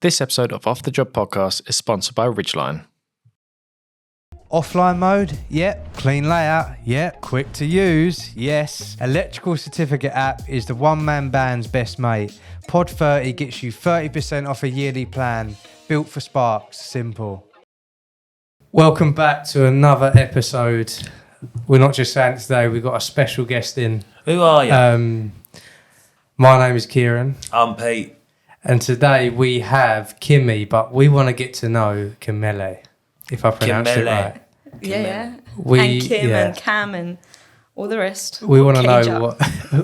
This episode of Off the Job Podcast is sponsored by Ridgeline. Offline mode, yep. Clean layout, yep. Quick to use, yes. Electrical certificate app is the one-man band's best mate. Pod 30 gets you 30% off a yearly plan. Built for Sparks, simple. Welcome back to another episode. We're not just saying it today, we've got a special guest in. Who are you? My name is Kieran. I'm Pete. And today we have Kimmy, but we want to get to know Kimele, if I pronounced it right. Yeah. And Kim and Cam and all the rest. We want to know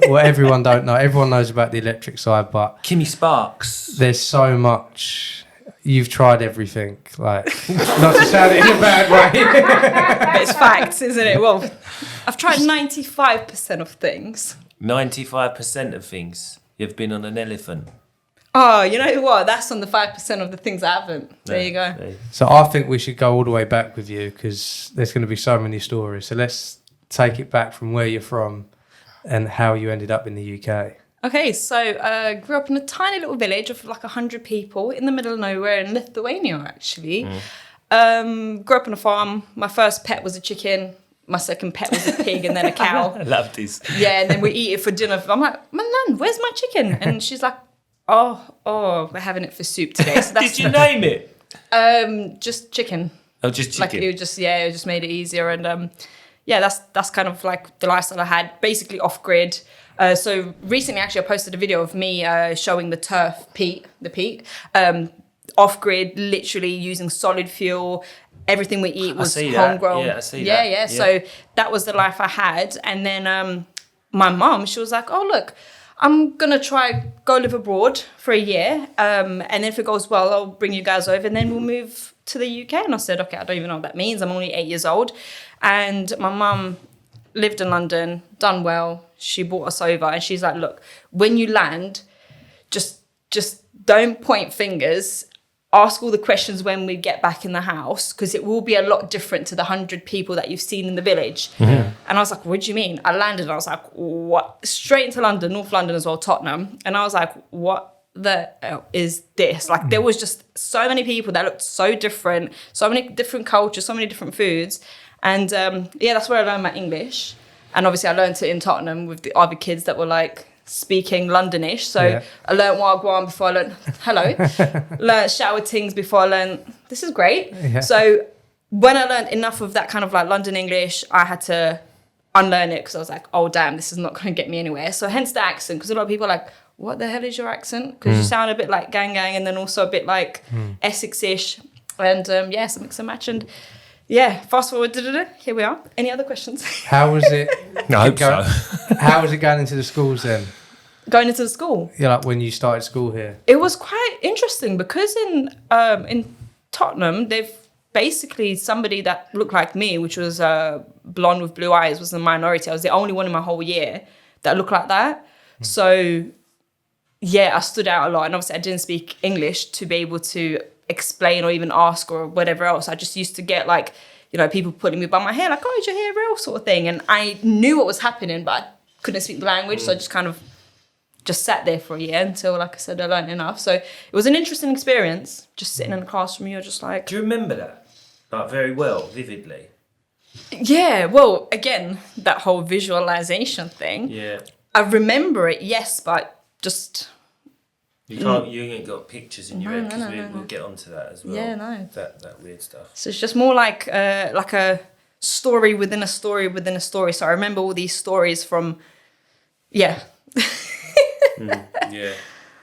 what everyone don't know. Everyone knows about the electric side, but Kimmy Sparks. there's so much. You've tried everything, like not to sound it in a bad way. But it's facts, isn't it? Well, I've tried 95% of things. 95% of things. You've been on an elephant. Oh, you know what? That's on the 5% of the things I haven't. There you go. So I think we should go all the way back with you because there's going to be so many stories. So let's take it back from where you're from and how you ended up in the UK. Okay, so grew up in a tiny little village of like 100 people in the middle of nowhere in Lithuania, actually. Grew up on a farm. My first pet was a chicken. My second pet was a pig and then a cow. I love this. Yeah, and then we eat it for dinner. I'm like, Nan, where's my chicken? And she's like, oh, we're having it for soup today. So that's Did you name it? Just chicken. Oh, just chicken. Like it just made it easier. And that's kind of like the lifestyle I had, basically off grid. So recently, actually, I posted a video of me showing the turf Pete, off grid, literally using solid fuel. Everything we eat was homegrown. Yeah, I see that. Yeah. So that was the life I had. And then my mum, she was like, oh, look, I'm going to go live abroad for a year. And then if it goes well, I'll bring you guys over and then we'll move to the UK. And I said, okay, I don't even know what that means. I'm only 8 years old. And my mum lived in London, done well. She brought us over and she's like, look, when you land, just don't point fingers. Ask all the questions when we get back in the house because it will be a lot different to the 100 people that you've seen in the village. Mm-hmm. And I was like, what do you mean? I landed and I was like, what? Straight into London, North London as well, Tottenham. And I was like, what the hell is this? Like there was just so many people that looked so different, so many different cultures, so many different foods. And that's where I learned my English. And obviously I learned it in Tottenham with the other kids that were like speaking Londonish. So I learned Wagwan before I learned hello. Learned shower things before I learned this is great. Yeah. So when I learned enough of that kind of like London English, I had to unlearn it because I was like, oh damn, this is not going to get me anywhere. So hence the accent, because a lot of people are like, what the hell is your accent? Because you sound a bit like gang and then also a bit like Essex-ish. And so mix and match. And fast forward, here we are. Any other questions? How was it? I hope so. How was it going into the schools then? Going into the school? Yeah, like when you started school here. It was quite interesting because in Tottenham, they've basically somebody that looked like me, which was blonde with blue eyes, was the minority. I was the only one in my whole year that looked like that. So, I stood out a lot. And obviously I didn't speak English to be able to explain or even ask or whatever else. I just used to get like, people putting me by my hair, like, oh, is your hair real sort of thing. And I knew what was happening, but I couldn't speak the language. So I just kind of sat there for a year until, like I said, I learned enough. So it was an interesting experience, just sitting in a classroom. You're just like... Do you remember that? Like very well, vividly? Yeah, well, again, that whole visualization thing. Yeah. I remember it, yes, but just... You ain't got pictures in your head because we'll get onto that as well. Yeah, no. That weird stuff. So it's just more like a story within a story within a story. So I remember all these stories from, yeah.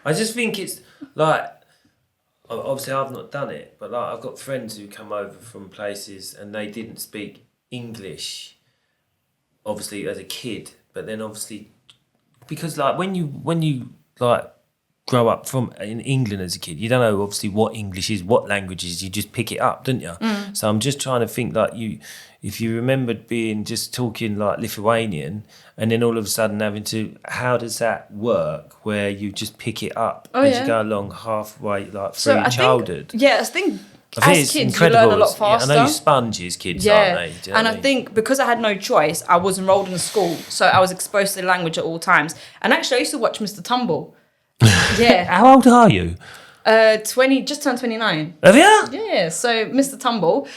I just think it's like, obviously I've not done it, but like I've got friends who come over from places and they didn't speak English, obviously as a kid, but then obviously, because like when you like, grow up in England as a kid, you don't know obviously what English is, what language is, you just pick it up, don't you? So I'm just trying to think like if you remembered being just talking like Lithuanian and then all of a sudden having to, how does that work where you just pick it up as you go along halfway like through your childhood? I think as kids you learn a lot faster. I know you sponges kids, aren't they? Do you know and I think because I had no choice, I was enrolled in a school, so I was exposed to the language at all times. And actually I used to watch Mr. Tumble. Yeah. How old are you? Just turned 29. Have you? Yeah, so Mr. Tumble,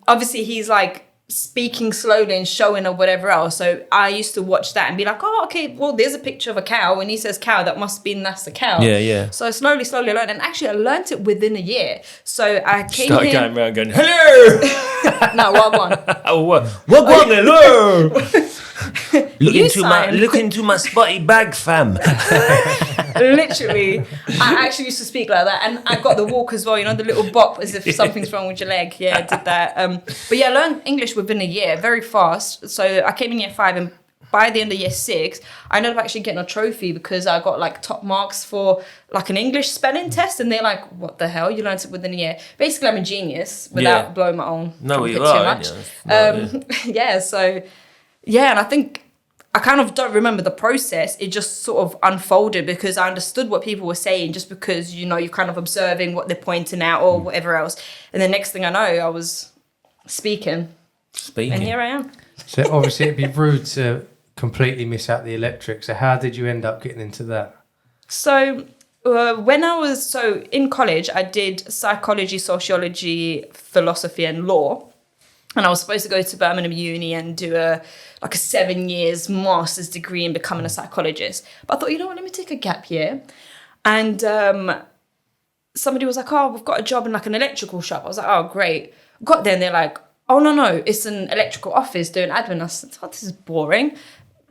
obviously he's like speaking slowly and showing or whatever else. So I used to watch that and be like, oh, okay, well, there's a picture of a cow. And he says cow, that's the cow. Yeah. So slowly learned. And actually, I learnt it within a year. So I came Started here. going around going, hello! No, wagwan. Oh, what? Hello! You Look into my spotty bag, fam. Literally, I actually used to speak like that, and I got the walk as well. You know, the little bop as if something's wrong with your leg. Yeah, I did that. But yeah, I learned English within a year, very fast. So I came in year 5, and by the end of year 6, I ended up actually getting a trophy because I got like top marks for like an English spelling test, and they're like, "What the hell? You learned it within a year?" Basically, I'm a genius without blowing my own. No, you too are. much. Yeah. So yeah, and I think. I kind of don't remember the process. It just sort of unfolded because I understood what people were saying just because, you know, you're kind of observing what they're pointing out or whatever else. And the next thing I know, I was speaking. And here I am. So obviously it'd be rude to completely miss out the electric. So how did you end up getting into that? So when I was in college, I did psychology, sociology, philosophy and law. And I was supposed to go to Birmingham Uni and do a 7 years master's degree in becoming a psychologist. But I thought, you know what, let me take a gap year. And somebody was like, oh, we've got a job in like an electrical shop. I was like, oh, great. Got there and they're like, oh, no, it's an electrical office doing admin. I said, oh, this is boring.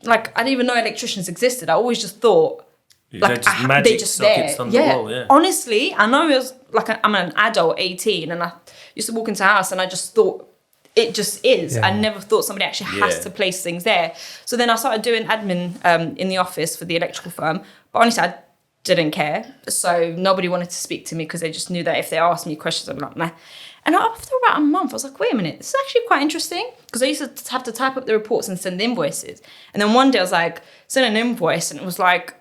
Like, I didn't even know electricians existed. I always just thought, they're just there. On the wall, yeah. Honestly, I know it was like I'm an adult, 18, and I used to walk into a house and I just thought, it just is. Yeah. I never thought somebody actually has to place things there. So then I started doing admin in the office for the electrical firm. But honestly, I didn't care. So nobody wanted to speak to me because they just knew that if they asked me questions, I'm like, nah. And after about a month, I was like, wait a minute, this is actually quite interesting. Because I used to have to type up the reports and send invoices. And then one day I was like, send an invoice. And it was like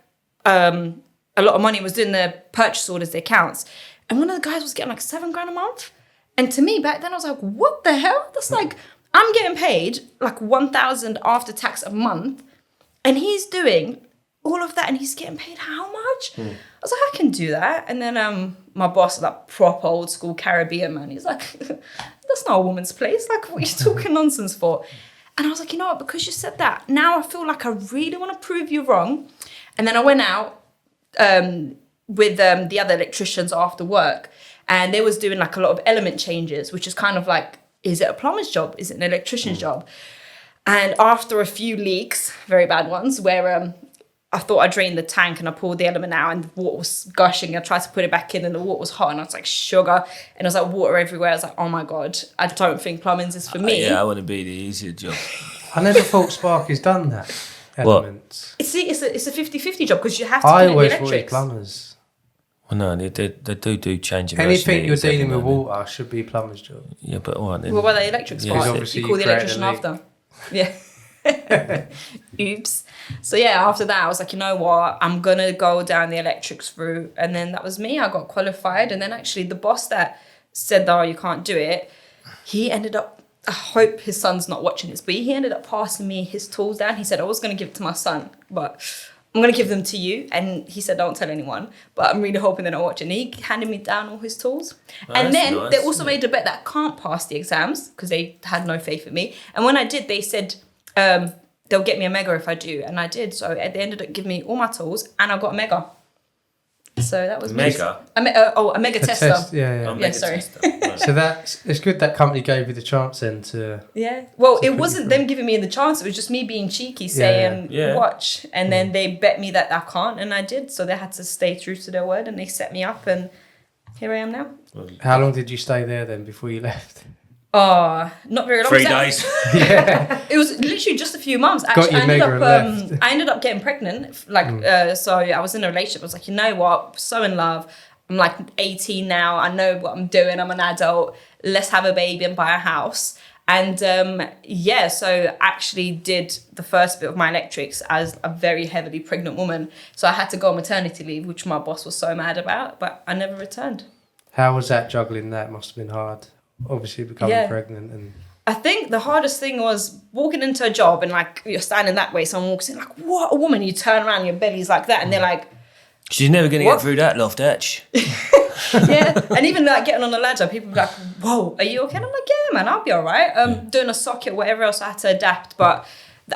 a lot of money. Was doing the purchase orders, the accounts. And one of the guys was getting like $7,000 a month. And to me, back then, I was like, what the hell? That's like, I'm getting paid like $1,000 after tax a month. And he's doing all of that and he's getting paid how much? I was like, I can do that. And then my boss, that proper old school Caribbean man, he's like, that's not a woman's place. Like, what are you talking nonsense for? And I was like, you know what? Because you said that, now I feel like I really want to prove you wrong. And then I went out with the other electricians after work. And they was doing like a lot of element changes, which is kind of like, is it a plumber's job? Is it an electrician's job? And after a few leaks, very bad ones, where I thought I drained the tank and I pulled the element out and the water was gushing. I tried to put it back in and the water was hot and I was like, sugar. And I was like, water everywhere. I was like, oh my God, I don't think plumbing's is for me. Yeah, I want to be the easier job. I never thought Sparky's done that. Elements. See, it's a 50-50 job because you have to put in the electrics. I always thought plumbers. Well, no, they do change. Anything you're dealing with water should be a plumber's job. Yeah, but all right then. What about the electric spark? Obviously you call the electrician after. Yeah. Oops. So yeah, after that, I was like, you know what? I'm going to go down the electrics route. And then that was me. I got qualified. And then actually the boss that said, oh, you can't do it, he ended up, I hope his son's not watching this, but he ended up passing me his tools down. He said, I was going to give it to my son, but I'm going to give them to you. And he said, don't tell anyone. But I'm really hoping they're not watching. He handed me down all his tools. Oh, and then they also made a bet that I can't pass the exams because they had no faith in me. And when I did, they said they'll get me a mega if I do. And I did. So they ended up giving me all my tools and I got a mega. So that was mega. A mega tester. Test, yeah. Yeah, sorry. Right. So it's good that company gave you the chance then to. Yeah. Well, it wasn't them giving me the chance. It was just me being cheeky, saying watch, and then they bet me that I can't, and I did. So they had to stay true to their word, and they set me up, and here I am now. How long did you stay there then before you left? Oh, not very long. 3 days. Yeah. It was literally just a few months. Actually, I ended up getting pregnant. So I was in a relationship. I was like, you know what? So in love. I'm like 18 now. I know what I'm doing. I'm an adult. Let's have a baby and buy a house. And so actually did the first bit of my electrics as a very heavily pregnant woman. So I had to go on maternity leave, which my boss was so mad about, but I never returned. How was that juggling that? Must have been hard. Obviously becoming pregnant and. I think the hardest thing was walking into a job and like you're standing that way, someone walks in like, what a woman, you turn around, your belly's like that, and they're like, She's never going to get through that loft hatch. Yeah, and even like getting on the ladder, people be like, "Whoa, are you okay?" And I'm like, "Yeah, man, I'll be all right." Doing a socket, whatever else, I had to adapt, but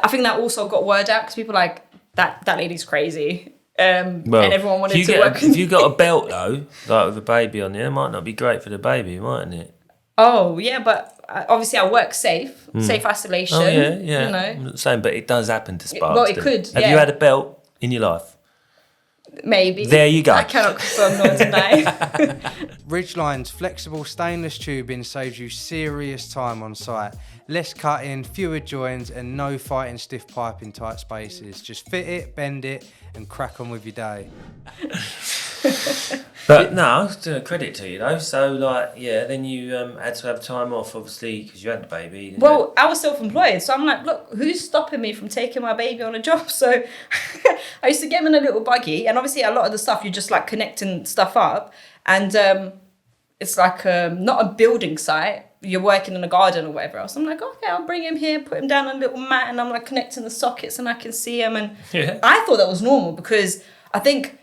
I think that also got word out because people were like that lady's crazy, and everyone wanted to work. If you got a belt though, like with a baby on there, it might not be great for the baby, mightn't it? Oh yeah, but obviously I work safe isolation. Oh yeah. You know, I'm not saying, but it does happen to Sparks. Well, it could. Have you had a belt in your life? Maybe. There you go. I cannot confirm nor deny. Ridgeline's flexible stainless tubing saves you serious time on site. Less cutting, fewer joins, and no fighting stiff pipe in tight spaces. Just fit it, bend it, and crack on with your day. But no, credit to you though. So like, yeah, then you had to have time off, obviously, because you had the baby. Well, I was self-employed, so I'm like, look, who's stopping me from taking my baby on a job? So I used to get him in a little buggy, and obviously a lot of the stuff, you're just like connecting stuff up, and it's like not a building site. You're working in a garden or whatever else. I'm like, okay, I'll bring him here, put him down on a little mat, and I'm like connecting the sockets, and I can see him. And I thought that was normal because I think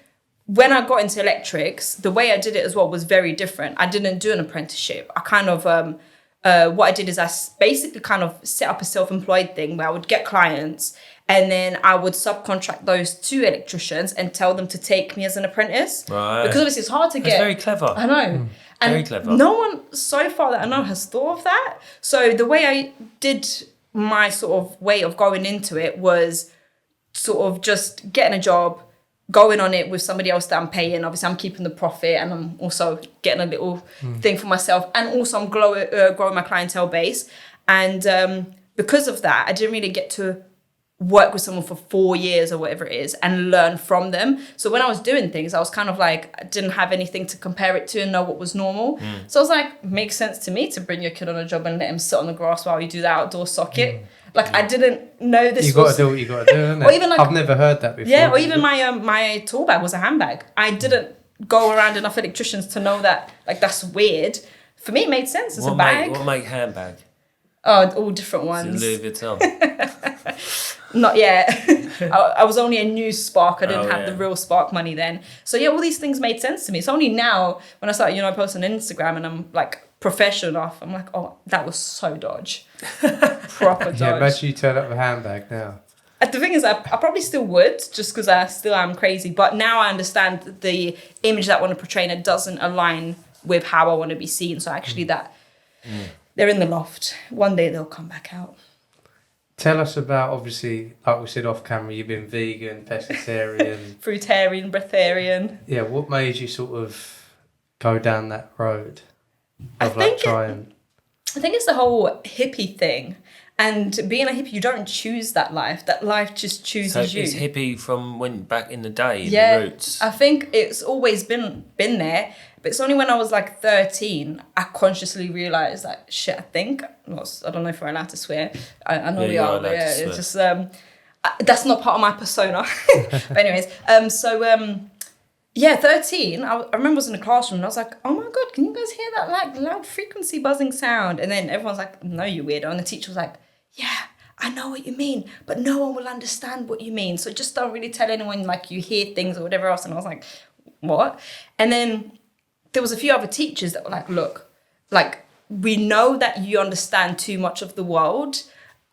when I got into electrics, the way I did it as well was very different. I didn't do an apprenticeship. I kind of, what I did is I basically kind of set up a self-employed thing where I would get clients and then I would subcontract those to electricians and tell them to take me as an apprentice. Right. Because obviously it's hard to get. That's very clever. I know. And very clever. No one so far that I know has thought of that. So the way I did my sort of way of going into it was sort of just getting a job, going on it with somebody else that I'm paying. Obviously, I'm keeping the profit and I'm also getting a little thing for myself. And also I'm growing my clientele base. And because of that, I didn't really get to work with someone for 4 years or whatever it is and learn from them. So when I was doing things, I was kind of like, I didn't have anything to compare it to and know what was normal. So I was like, makes sense to me to bring your kid on a job and let him sit on the grass while you do the outdoor socket. Like I didn't know this. You got to do what you got to do, isn't it? Or even like, I've never heard that before. Yeah, or even my tool bag was a handbag. I didn't go around enough electricians to know that like that's weird. For me, it made sense. It's a bag. What make handbag? Oh, all different ones. Louis Vuitton. Not yet. I was only a new Spark. I didn't have yeah. the real Spark money then. So yeah, all these things made sense to me. It's only now when I started, posting on Instagram and I'm like professional enough. I'm like, oh, that was so dodge. Proper dodge. Yeah, imagine you turn up with a handbag now. The thing is, I probably still would, just because I still am crazy. But now I understand the image that I want to portray and it doesn't align with how I want to be seen. So actually they're in the loft. One day they'll come back out. Tell us about, obviously, like we said off camera, you've been vegan, pescatarian. Fruitarian, breatharian. Yeah, what made you sort of go down that road of I think it's the whole hippie thing. And being a hippie, you don't choose that life. That life just chooses you. It's hippie from when back in the day, yeah, the roots. I think it's always been there. But it's only when I was like 13, I consciously realised that shit, I don't know if we're allowed to swear. I know we are, but yeah, it's just, that's not part of my persona. But anyways, 13, I remember I was in the classroom and I was like, oh my God, can you guys hear that like loud frequency buzzing sound? And then everyone's like, no, you weirdo. And the teacher was like, yeah, I know what you mean, but no one will understand what you mean. So just don't really tell anyone like you hear things or whatever else. And I was like, what? And then there was a few other teachers that were like, look, like we know that you understand too much of the world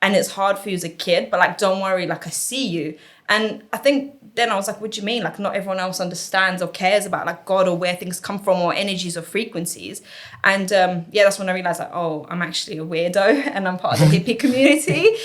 and it's hard for you as a kid, but like, don't worry, like I see you. And I think then I was like, what do you mean? Like not everyone else understands or cares about like God or where things come from or energies or frequencies. And that's when I realized like, oh, I'm actually a weirdo and I'm part of the hippie community.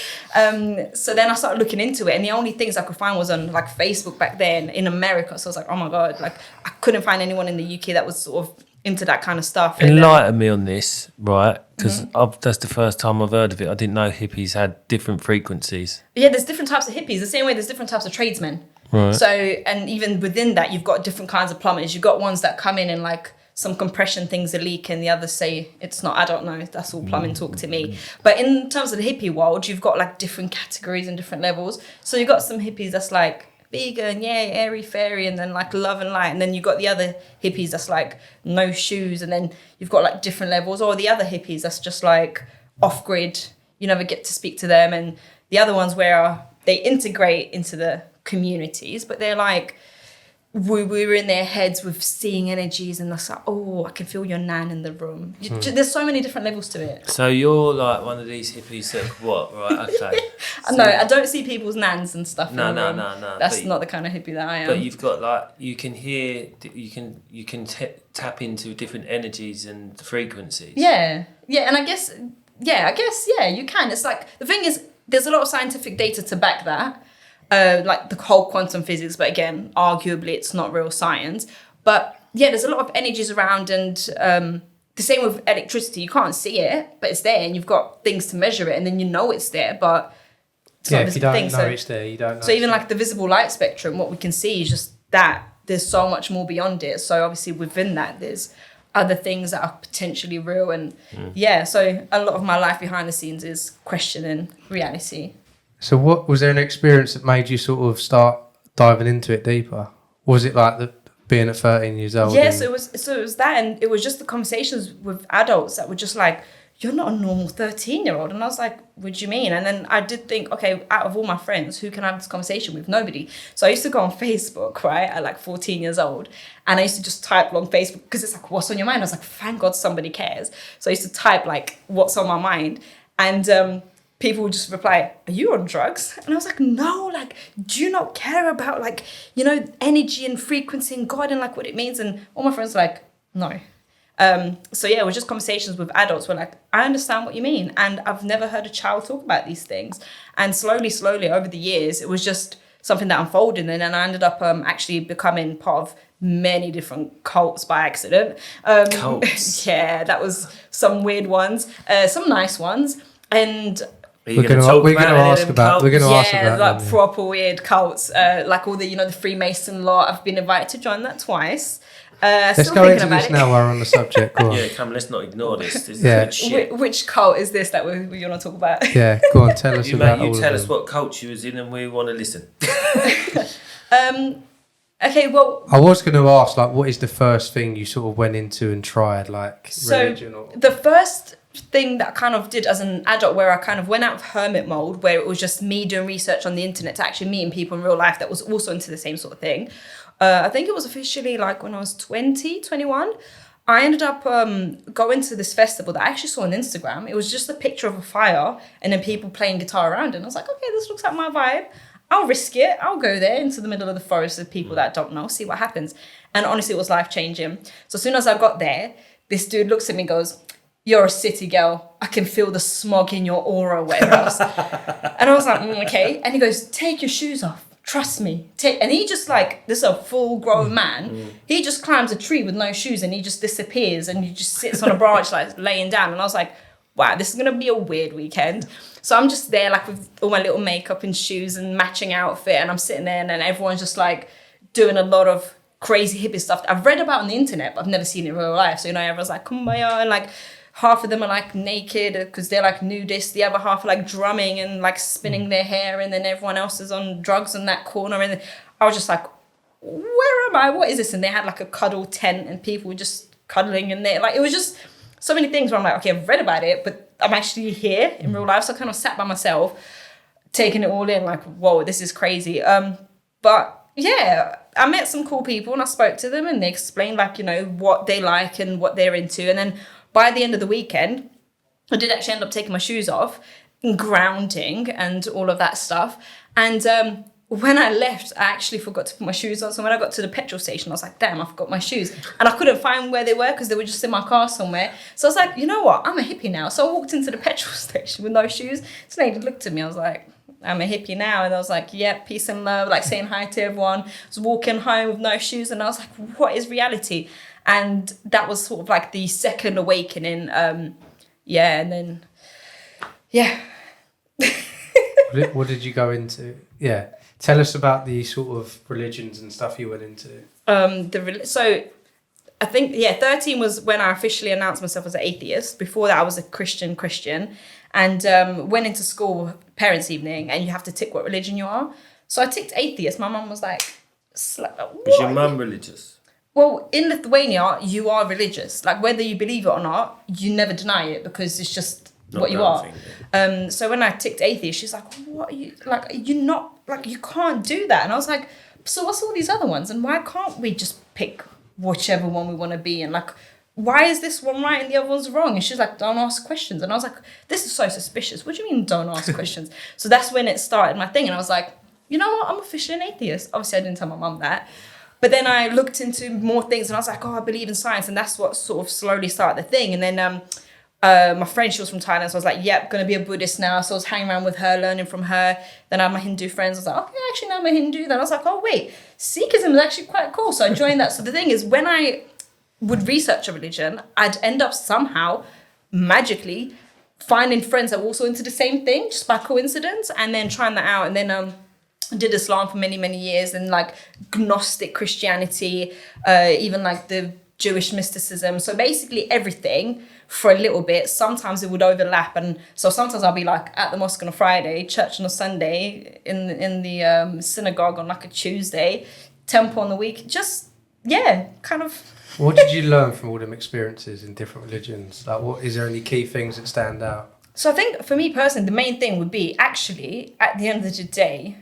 So then I started looking into it and the only things I could find was on like Facebook back then in America. So I was like, oh my God, like I couldn't find anyone in the UK that was sort of into that kind of stuff. Enlighten me on this, right? Because that's the first time I've heard of it. I didn't know hippies had different frequencies. Yeah, there's different types of hippies. The same way there's different types of tradesmen. Right. So, and even within that, you've got different kinds of plumbers. You've got ones that come in and like some compression things are leaking. The others say it's not. I don't know. That's all plumbing talk to me. But in terms of the hippie world, you've got like different categories and different levels. So you've got some hippies that's like vegan, yay, airy fairy, and then like love and light. And then you've got the other hippies that's like no shoes. And then you've got like different levels. Or the other hippies that's just like off grid. You never get to speak to them. And the other ones where they integrate into the communities, but they're like we were in their heads with seeing energies, and that's like, oh, I can feel your nan in the room. There's so many different levels to it. So you're like one of these hippies that what? Right, okay. So, no, I don't see people's nans and stuff. No. That's not the kind of hippie that I am. But you've got like you can hear, you can tap into different energies and frequencies. Yeah, and I guess you can. It's like the thing is, there's a lot of scientific data to back that. Like the whole quantum physics, but again, arguably it's not real science. But yeah, there's a lot of energies around, and the same with electricity. You can't see it, but it's there, and you've got things to measure it, and then you know it's there. But it's not if you don't know it's there, you don't know. So even like the visible light spectrum, what we can see is just that. There's so much more beyond it. So obviously within that, there's other things that are potentially real, and so a lot of my life behind the scenes is questioning reality. So what was there an experience that made you sort of start diving into it deeper? Was it like being at 13 years old? Yes, it was that, and it was just the conversations with adults that were just like, you're not a normal 13-year-old. And I was like, what do you mean? And then I did think, okay, out of all my friends, who can I have this conversation with? Nobody. So I used to go on Facebook, right, at like 14 years old. And I used to just type on Facebook, because it's like, what's on your mind? I was like, thank God somebody cares. So I used to type like, what's on my mind? And people would just reply, are you on drugs? And I was like, no, like, do you not care about like, energy and frequency and God and like what it means? And all my friends were like, no. So yeah, it was just conversations with adults where like, I understand what you mean. And I've never heard a child talk about these things. And slowly over the years, it was just something that unfolded. And then I ended up actually becoming part of many different cults by accident. Cults? Yeah, that was some weird ones, some nice ones. And we're going to ask about like proper weird cults, like all the the Freemason lot. I've been invited to join that twice. Let's go into this now while we're on the subject. Go on. Yeah, come on, let's not ignore this. This is good shit. Which cult is this that we want to talk about? Yeah, go on, tell us about You tell us what cult you was in, and we want to listen. Okay, well, I was going to ask, like, what is the first thing you sort of went into and tried, like, religion? Or the first thing that I kind of did as an adult, where I kind of went out of hermit mode, where it was just me doing research on the internet to actually meeting people in real life that was also into the same sort of thing. I think it was officially like when I was 21. I ended up going to this festival that I actually saw on Instagram. It was just a picture of a fire and then people playing guitar around it. And I was like, okay, this looks like my vibe. I'll risk it. I'll go there into the middle of the forest with people that don't know, see what happens. And honestly, it was life-changing. So as soon as I got there, this dude looks at me and goes, you're a city girl. I can feel the smog in your aura, whatever else. And I was like, okay. And he goes, take your shoes off. Trust me. And he just like, this is a full grown man. He just climbs a tree with no shoes and he just disappears and he just sits on a branch like laying down. And I was like, wow, this is going to be a weird weekend. So I'm just there like with all my little makeup and shoes and matching outfit. And I'm sitting there and then everyone's just like doing a lot of crazy hippie stuff that I've read about on the internet, but I've never seen it in real life. So, everyone's like, kumbaya, and like half of them are like naked because they're like nudists. The other half are like drumming and like spinning their hair, and then everyone else is on drugs in that corner. And I was just like, where am I? What is this? And they had like a cuddle tent and people were just cuddling in there. Like, it was just so many things where I'm like, okay, I've read about it, but I'm actually here in real life. So I kind of sat by myself, taking it all in, like, whoa, this is crazy. But yeah, I met some cool people and I spoke to them and they explained like, what they like and what they're into. And then by the end of the weekend, I did actually end up taking my shoes off and grounding and all of that stuff. And when I left, I actually forgot to put my shoes on. So when I got to the petrol station, I was like, damn, I forgot my shoes. And I couldn't find where they were because they were just in my car somewhere. So I was like, you know what? I'm a hippie now. So I walked into the petrol station with no shoes. This lady looked at me. I was like, I'm a hippie now. And I was like, yeah, peace and love, like saying hi to everyone. I was walking home with no shoes. And I was like, what is reality? And that was sort of like the second awakening. And then, yeah. What did you go into? Yeah. Tell us about the sort of religions and stuff you went into. So I think, 13 was when I officially announced myself as an atheist. Before that, I was a Christian. And went into school, parents' evening, and you have to tick what religion you are. So I ticked atheist. My mum was like, what? Was your mum religious? Well, in Lithuania, you are religious. Like, whether you believe it or not, you never deny it because it's just what you are. So when I ticked atheist, she's like, what are you, like, you're not, like, you can't do that. And I was like, so what's all these other ones? And why can't we just pick whichever one we want to be? And like, why is this one right and the other one's wrong? And she's like, don't ask questions. And I was like, this is so suspicious. What do you mean don't ask questions? So that's when it started my thing. And I was like, you know what? I'm officially an atheist. Obviously, I didn't tell my mum that. But then I looked into more things and I was like, oh, I believe in science. And that's what sort of slowly started the thing. And then my friend, she was from Thailand. So I was like, yep, going to be a Buddhist now. So I was hanging around with her, learning from her. Then I had my Hindu friends. I was like, okay, actually, now I'm a Hindu. Then I was like, oh, wait, Sikhism is actually quite cool. So I joined that. So the thing is, when I would research a religion, I'd end up somehow magically finding friends that were also into the same thing just by coincidence, and then trying that out. And then I did Islam for many, many years, and like Gnostic Christianity, even like the Jewish mysticism. So basically everything for a little bit. Sometimes it would overlap, and so sometimes I'll be like at the mosque on a Friday, church on a Sunday, in the synagogue on like a Tuesday, temple on the week. Just kind of. What did you learn from all them experiences in different religions? Like, what is there any key things that stand out? So I think for me personally, the main thing would be actually at the end of the day,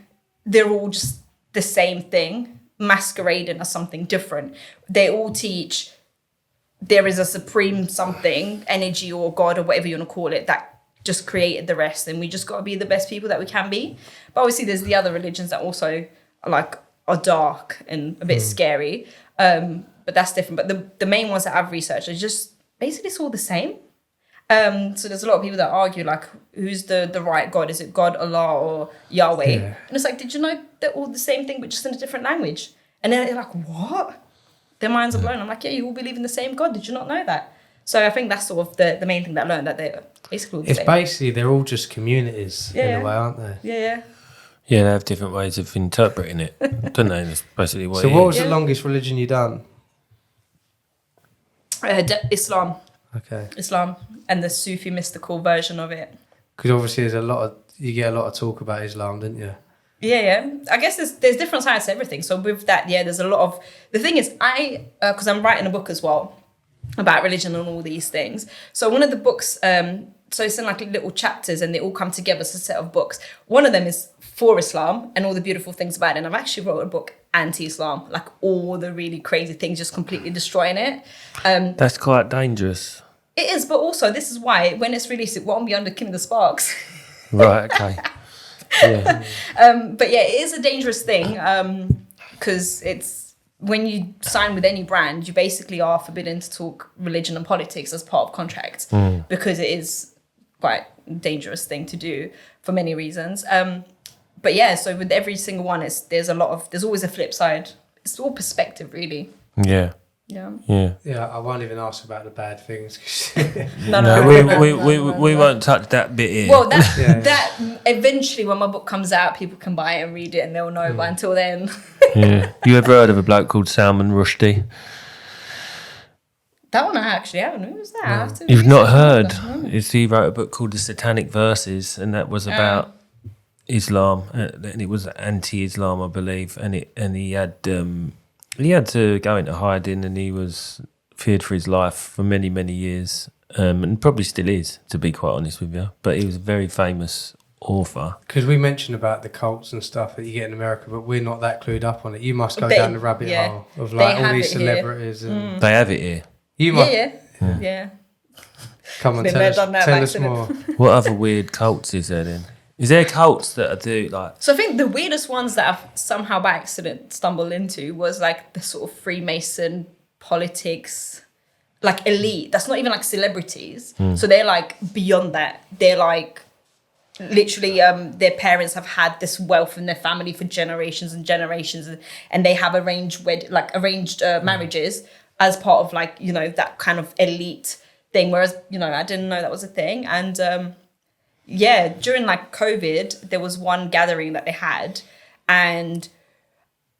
they're all just the same thing masquerading as something different. They all teach there is a supreme something, energy or God or whatever you want to call it, that just created the rest, and we just got to be the best people that we can be. But obviously there's the other religions that also are dark and a bit scary. But that's different. But the main ones that I've researched are just basically it's all the same. So there's a lot of people that argue like, who's the right God? Is it God, Allah, or Yahweh? Yeah. And it's like, did you know they're all the same thing but just in a different language? And then they're like, what? Their minds are blown. I'm like, yeah, you all believe in the same God. Did you not know that? So I think that's sort of the main thing that I learned, that they're basically all the same. Basically they're all just communities in a way, aren't they? Yeah. Yeah, they have different ways of interpreting it, don't they? That's basically what. So what was the longest religion you done? Islam. Okay. Islam and the Sufi mystical version of it. Because obviously you get a lot of talk about Islam, didn't you? Yeah. I guess there's different sides to everything. So with that, there's a lot of... The thing is, because I'm writing a book as well about religion and all these things. So one of the books, so it's in like little chapters and they all come together as a set of books. One of them is for Islam and all the beautiful things about it. And I've actually wrote a book anti-Islam, like all the really crazy things, just completely destroying it. That's quite dangerous. It is, but also this is why when it's released, it won't be under Kimmy Sparks. Right, okay. Yeah. But yeah, it is a dangerous thing because it's when you sign with any brand, you basically are forbidden to talk religion and politics as part of contracts because it is quite a dangerous thing to do for many reasons. But yeah, so with every single one, there's always a flip side. It's all perspective, really. Yeah. Yeah, I won't even ask about the bad things. No, we won't touch that bit here. Well, that eventually when my book comes out, people can buy it and read it and they'll know, but until then. Yeah. You ever heard of a bloke called Salman Rushdie? That one I actually haven't. Who was that? I have to You've not heard? He wrote a book called The Satanic Verses, and that was about Islam, and it was anti-Islam, I believe, and he had to go into hiding, and he was feared for his life for many, many years, and probably still is, to be quite honest with you. But he was a very famous author. Because we mentioned about the cults and stuff that you get in America, but we're not that clued up on it. You must go down the rabbit hole of like all these celebrities. And they have it here. You must. Yeah. Come on, tell us more. What other weird cults is there then? Is there cults that do like... So I think the weirdest ones that I've somehow by accident stumbled into was like the sort of Freemason politics, like elite. That's not even like celebrities. So they're like beyond that. They're like literally their parents have had this wealth in their family for generations and generations, and they have arranged marriages as part of like, that kind of elite thing. Whereas, I didn't know that was a thing. And during like COVID, there was one gathering that they had, and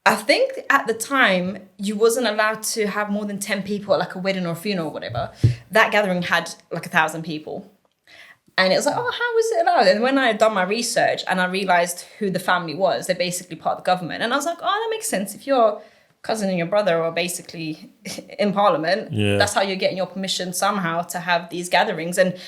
I think at the time you wasn't allowed to have more than 10 people at like a wedding or a funeral or whatever. That gathering had like 1,000 people. And it was like, oh, how was it allowed? And when I had done my research and I realized who the family was, they're basically part of the government. And I was like, oh, that makes sense. If you're cousin and your brother are basically in Parliament. Yeah. That's how you're getting your permission somehow to have these gatherings. And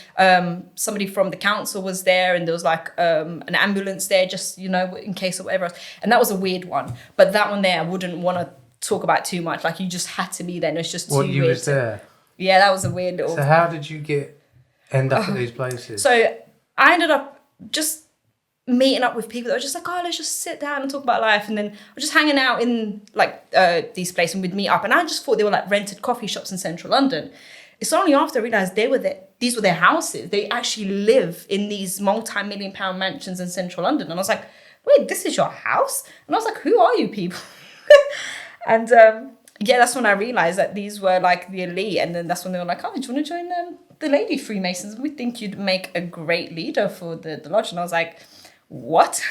somebody from the council was there, and there was like an ambulance there, just, you know, in case of whatever else. And that was a weird one. But that one there, I wouldn't want to talk about too much. Like, you just had to be there, and it's just too What, weird. you was there? Yeah, that was a weird little... So how did you end up at these places? So I ended up just meeting up with people that were just like, oh, let's just sit down and talk about life. And then we're just hanging out in like these places, and we'd meet up. And I just thought they were like rented coffee shops in central London. It's only after I realised these were their houses. They actually live in these multi-million-pound mansions in central London. And I was like, wait, this is your house? And I was like, who are you people? And yeah, that's when I realised that these were like the elite. And then that's when they were like, oh, do you want to join the lady Freemasons? We think you'd make a great leader for the lodge. And I was like, what?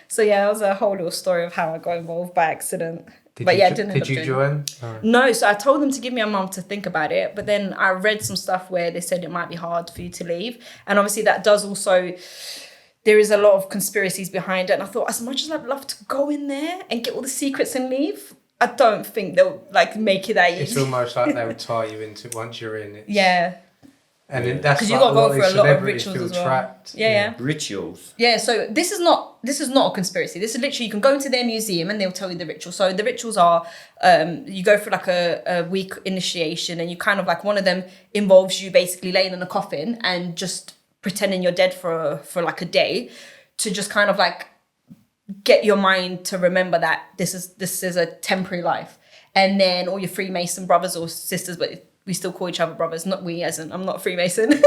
So yeah, that was a whole little story of how I got involved by accident. Did you join? No, so I told them to give me a month to think about it, but then I read some stuff where they said it might be hard for you to leave, and obviously that does also, there is a lot of conspiracies behind it, and I thought, as much as I'd love to go in there and get all the secrets and leave, I don't think they'll like make it that easy. It's almost like they would tie you into it once you're in it. Yeah. And then that's because like you got to go of through a lot of celebrities rituals feel as well. trapped. Yeah. Rituals. Yeah, so this is not a conspiracy. This is literally, you can go into their museum and they'll tell you the rituals. So the rituals are, you go through like a week initiation, and you kind of like, one of them involves you basically laying in a coffin and just pretending you're dead for like a day, to just kind of like get your mind to remember that this is a temporary life. And then all your Freemason brothers or sisters, but we still call each other brothers, not we, as in I'm not a Freemason.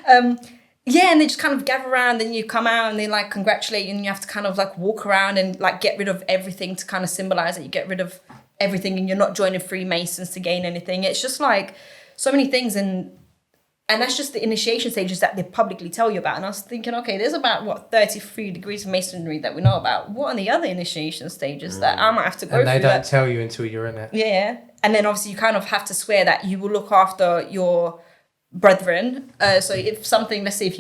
Yeah, and they just kind of gather around, and you come out and they like congratulate you, and you have to kind of like walk around and like get rid of everything to kind of symbolize that you get rid of everything and you're not joining Freemasons to gain anything. It's just like so many things, and that's just the initiation stages that they publicly tell you about. And I was thinking, okay, there's about 33 degrees of masonry that we know about. What are the other initiation stages that I might have to go through? And they don't tell you until you're in it. Yeah. And then obviously you kind of have to swear that you will look after your brethren. So if something, let's say if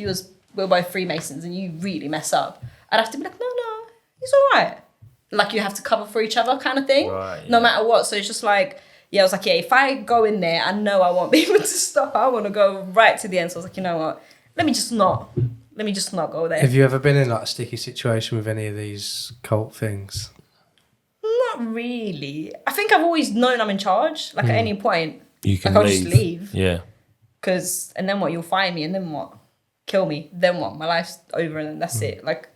we're both Freemasons and you really mess up, I'd have to be like, no, he's all right. Like you have to cover for each other kind of thing. Right, yeah. No matter what. So it's just like, yeah, I was like, yeah, if I go in there, I know I won't be able to stop. I want to go right to the end. So I was like, you know what? Let me just not go there. Have you ever been in like a sticky situation with any of these cult things? Not really. I think I've always known I'm in charge. Like at any point, you can I'll just leave. Yeah. And then what? You'll fire me, and then what? Kill me. Then what? My life's over, and then that's it. Like,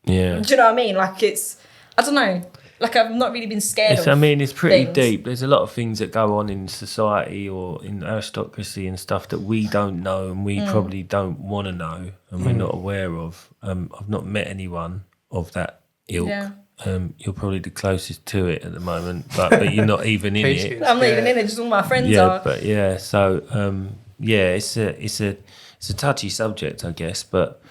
yeah. Do you know what I mean? Like I don't know. Like I've not really been scared of it's pretty things. deep. There's a lot of things that go on in society or in aristocracy and stuff that we don't know, and we probably don't want to know, and we're not aware of. I've not met anyone of that ilk. Yeah. You're probably the closest to it at the moment, but you're not even in it. I'm not even in it. Just all my friends are. But yeah. So it's a touchy subject, I guess. But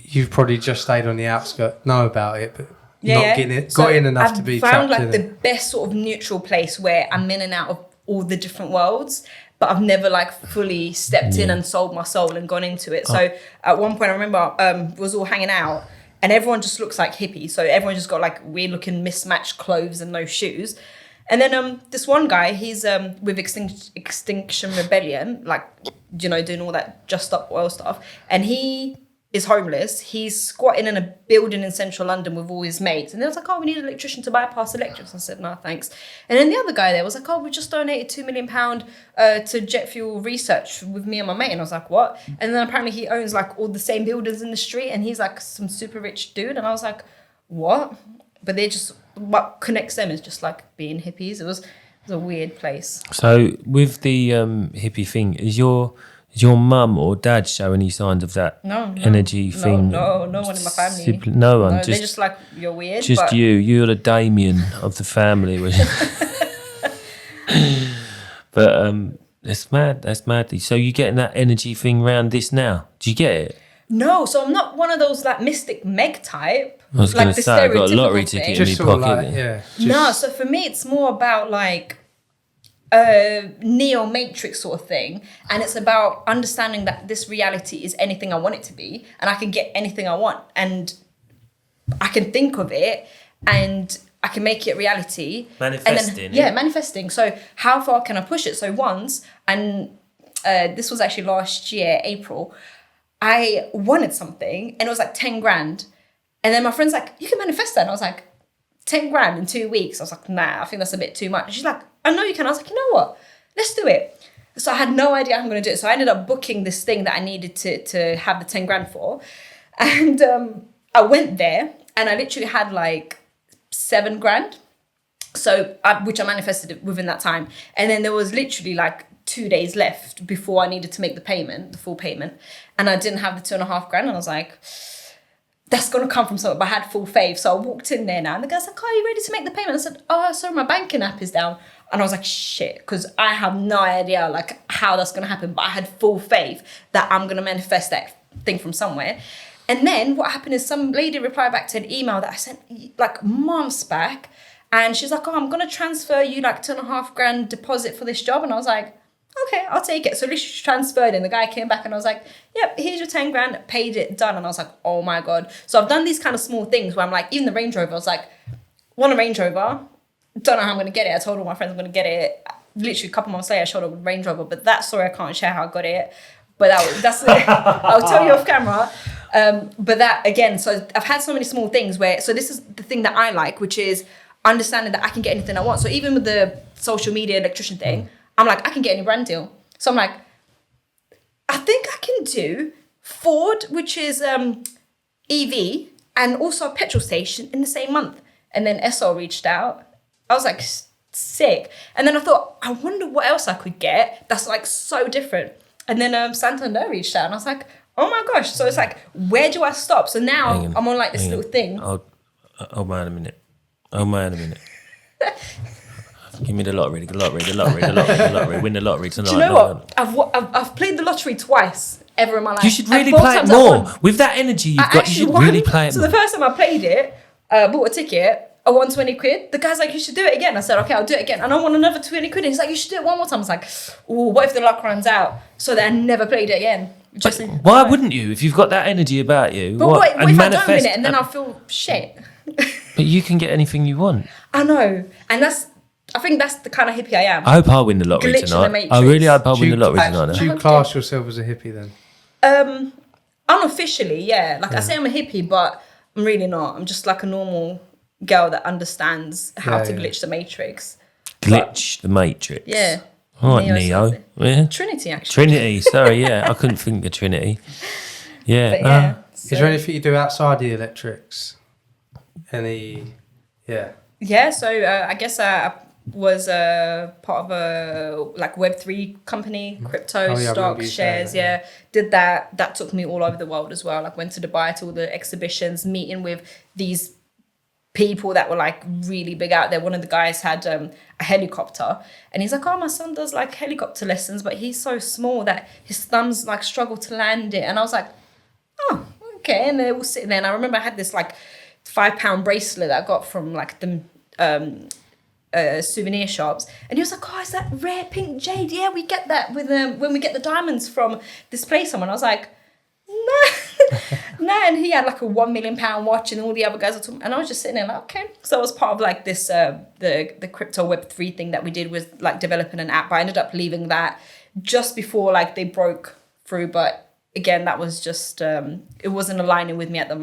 you've probably just stayed on the outskirts, know about it, but not getting it. Got in enough to be trapped in it. I found like the best sort of neutral place where I'm in and out of all the different worlds, but I've never like fully stepped in and sold my soul and gone into it. So at one point I remember was all hanging out, and everyone just looks like hippies. So everyone just got like weird looking mismatched clothes and no shoes. And then this one guy, he's with Extinction Rebellion, like, you know, doing all that Just Stop Oil stuff. And he is homeless. He's squatting in a building in central London with all his mates. And they was like, oh, we need an electrician to bypass electrics. I said, no, thanks. And then the other guy there was like, oh, we just donated £2 million to jet fuel research with me and my mate. And I was like, what? And then apparently he owns like all the same buildings in the street, and he's like some super rich dude. And I was like, what? But what connects them is just like being hippies. It was a weird place. So with the hippie thing, is your mum or dad show any signs of that energy thing? No one in my family. No one. No, they're just like, you're weird. Just but... you're the Damien of the family. But that's mad. That's mad. So you getting that energy thing round this now? Do you get it? No, so I'm not one of those like mystic Meg type. I was going to say, I've got a lottery ticket in my pocket. No, so for me it's more about like Neo Matrix sort of thing, and it's about understanding that this reality is anything I want it to be, and I can get anything I want, and I can think of it, and I can make it reality. Manifesting. And then, manifesting. So how far can I push it? So once, and this was actually last year, April, I wanted something and it was like 10 grand. And then my friend's like, you can manifest that. And I was like, 10 grand in 2 weeks. I was like, nah, I think that's a bit too much. And she's like, I know you can. I was like, you know what? Let's do it. So I had no idea how I'm going to do it. So I ended up booking this thing that I needed to have the 10 grand for. And I went there and I literally had like 7 grand. So, which I manifested within that time. And then there was literally like 2 days left before I needed to make the payment, the full payment. And I didn't have the 2.5 grand. And I was like, that's going to come from something. But I had full faith. So I walked in there now. And the guy's like, oh, are you ready to make the payment? I said, oh, sorry, my banking app is down. And I was like, shit, because I have no idea like how that's going to happen. But I had full faith that I'm going to manifest that thing from somewhere. And then what happened is some lady replied back to an email that I sent like months back. And she's like, oh, I'm going to transfer you like 2.5 grand deposit for this job. And I was like, okay, I'll take it. So literally she transferred and the guy came back and I was like, yep, here's your 10 grand, paid it, done. And I was like, oh my God. So I've done these kind of small things where I'm like, even the Range Rover, I was like, want a Range Rover? Don't know how I'm going to get it. I told all my friends I'm going to get it. Literally a couple months later, I showed up with Range Rover. But that story, I can't share how I got it. But that's I'll tell you off camera. But that, again, so I've had so many small things where, so this is the thing that I like, which is understanding that I can get anything I want. So even with the social media electrician thing, I'm like, I can get any brand deal. So I'm like, I think I can do Ford, which is EV, and also a petrol station in the same month. And then SO reached out. I was like, sick. And then I thought, I wonder what else I could get that's like so different. And then Santander reached out and I was like, oh my gosh. So it's like, where do I stop? So now I'm on like this little thing. Oh man, a minute. Give me the lottery. Win the lottery tonight. Do you know what? I've played the lottery twice ever in my life. You should really play it more. With that energy you've got, you should really play it more. So the first time I played it, bought a ticket, I won 20 quid. The guy's like, you should do it again. I said, okay, I'll do it again. And I won another 20 quid. And he's like, you should do it one more time. I was like, ooh, what if the luck runs out? So then I never played it again. Why wouldn't you? If you've got that energy about you. But what if I don't win it and then I'll feel shit? But you can get anything you want. I know. And I think that's the kind of hippie I am. I hope I win the lottery tonight. I really hope I win the lottery tonight. Do you class yourself as a hippie then? Unofficially, yeah. Like I say I'm a hippie, but I'm really not. I'm just like a normal girl that understands how to glitch the matrix. The matrix? Yeah. All right, Neo. Yeah. Trinity, actually. Trinity, sorry, yeah. I couldn't think of Trinity. Yeah. But yeah. Is there anything you do outside the electrics? Yeah, so I guess I was part of a like Web3 company, crypto, stocks, shares, did that. That took me all over the world as well. Like went to Dubai to all the exhibitions, meeting with these people that were like really big out there. One of the guys had a helicopter and he's like, oh, my son does like helicopter lessons, but he's so small that his thumbs like struggle to land it. And I was like, oh, okay. And they were sitting there and I remember I had this like £5 bracelet that I got from like the souvenir shops, and he was like, oh, is that rare pink jade? Yeah, we get that with when we get the diamonds from this place. And I was like, nah. And he had like a £1 million watch and all the other guys were talking, and I was just sitting there like, okay. So I was part of like this the crypto Web3 thing that we did was like developing an app. I ended up leaving that just before like they broke through, but again, that was just it wasn't aligning with me at the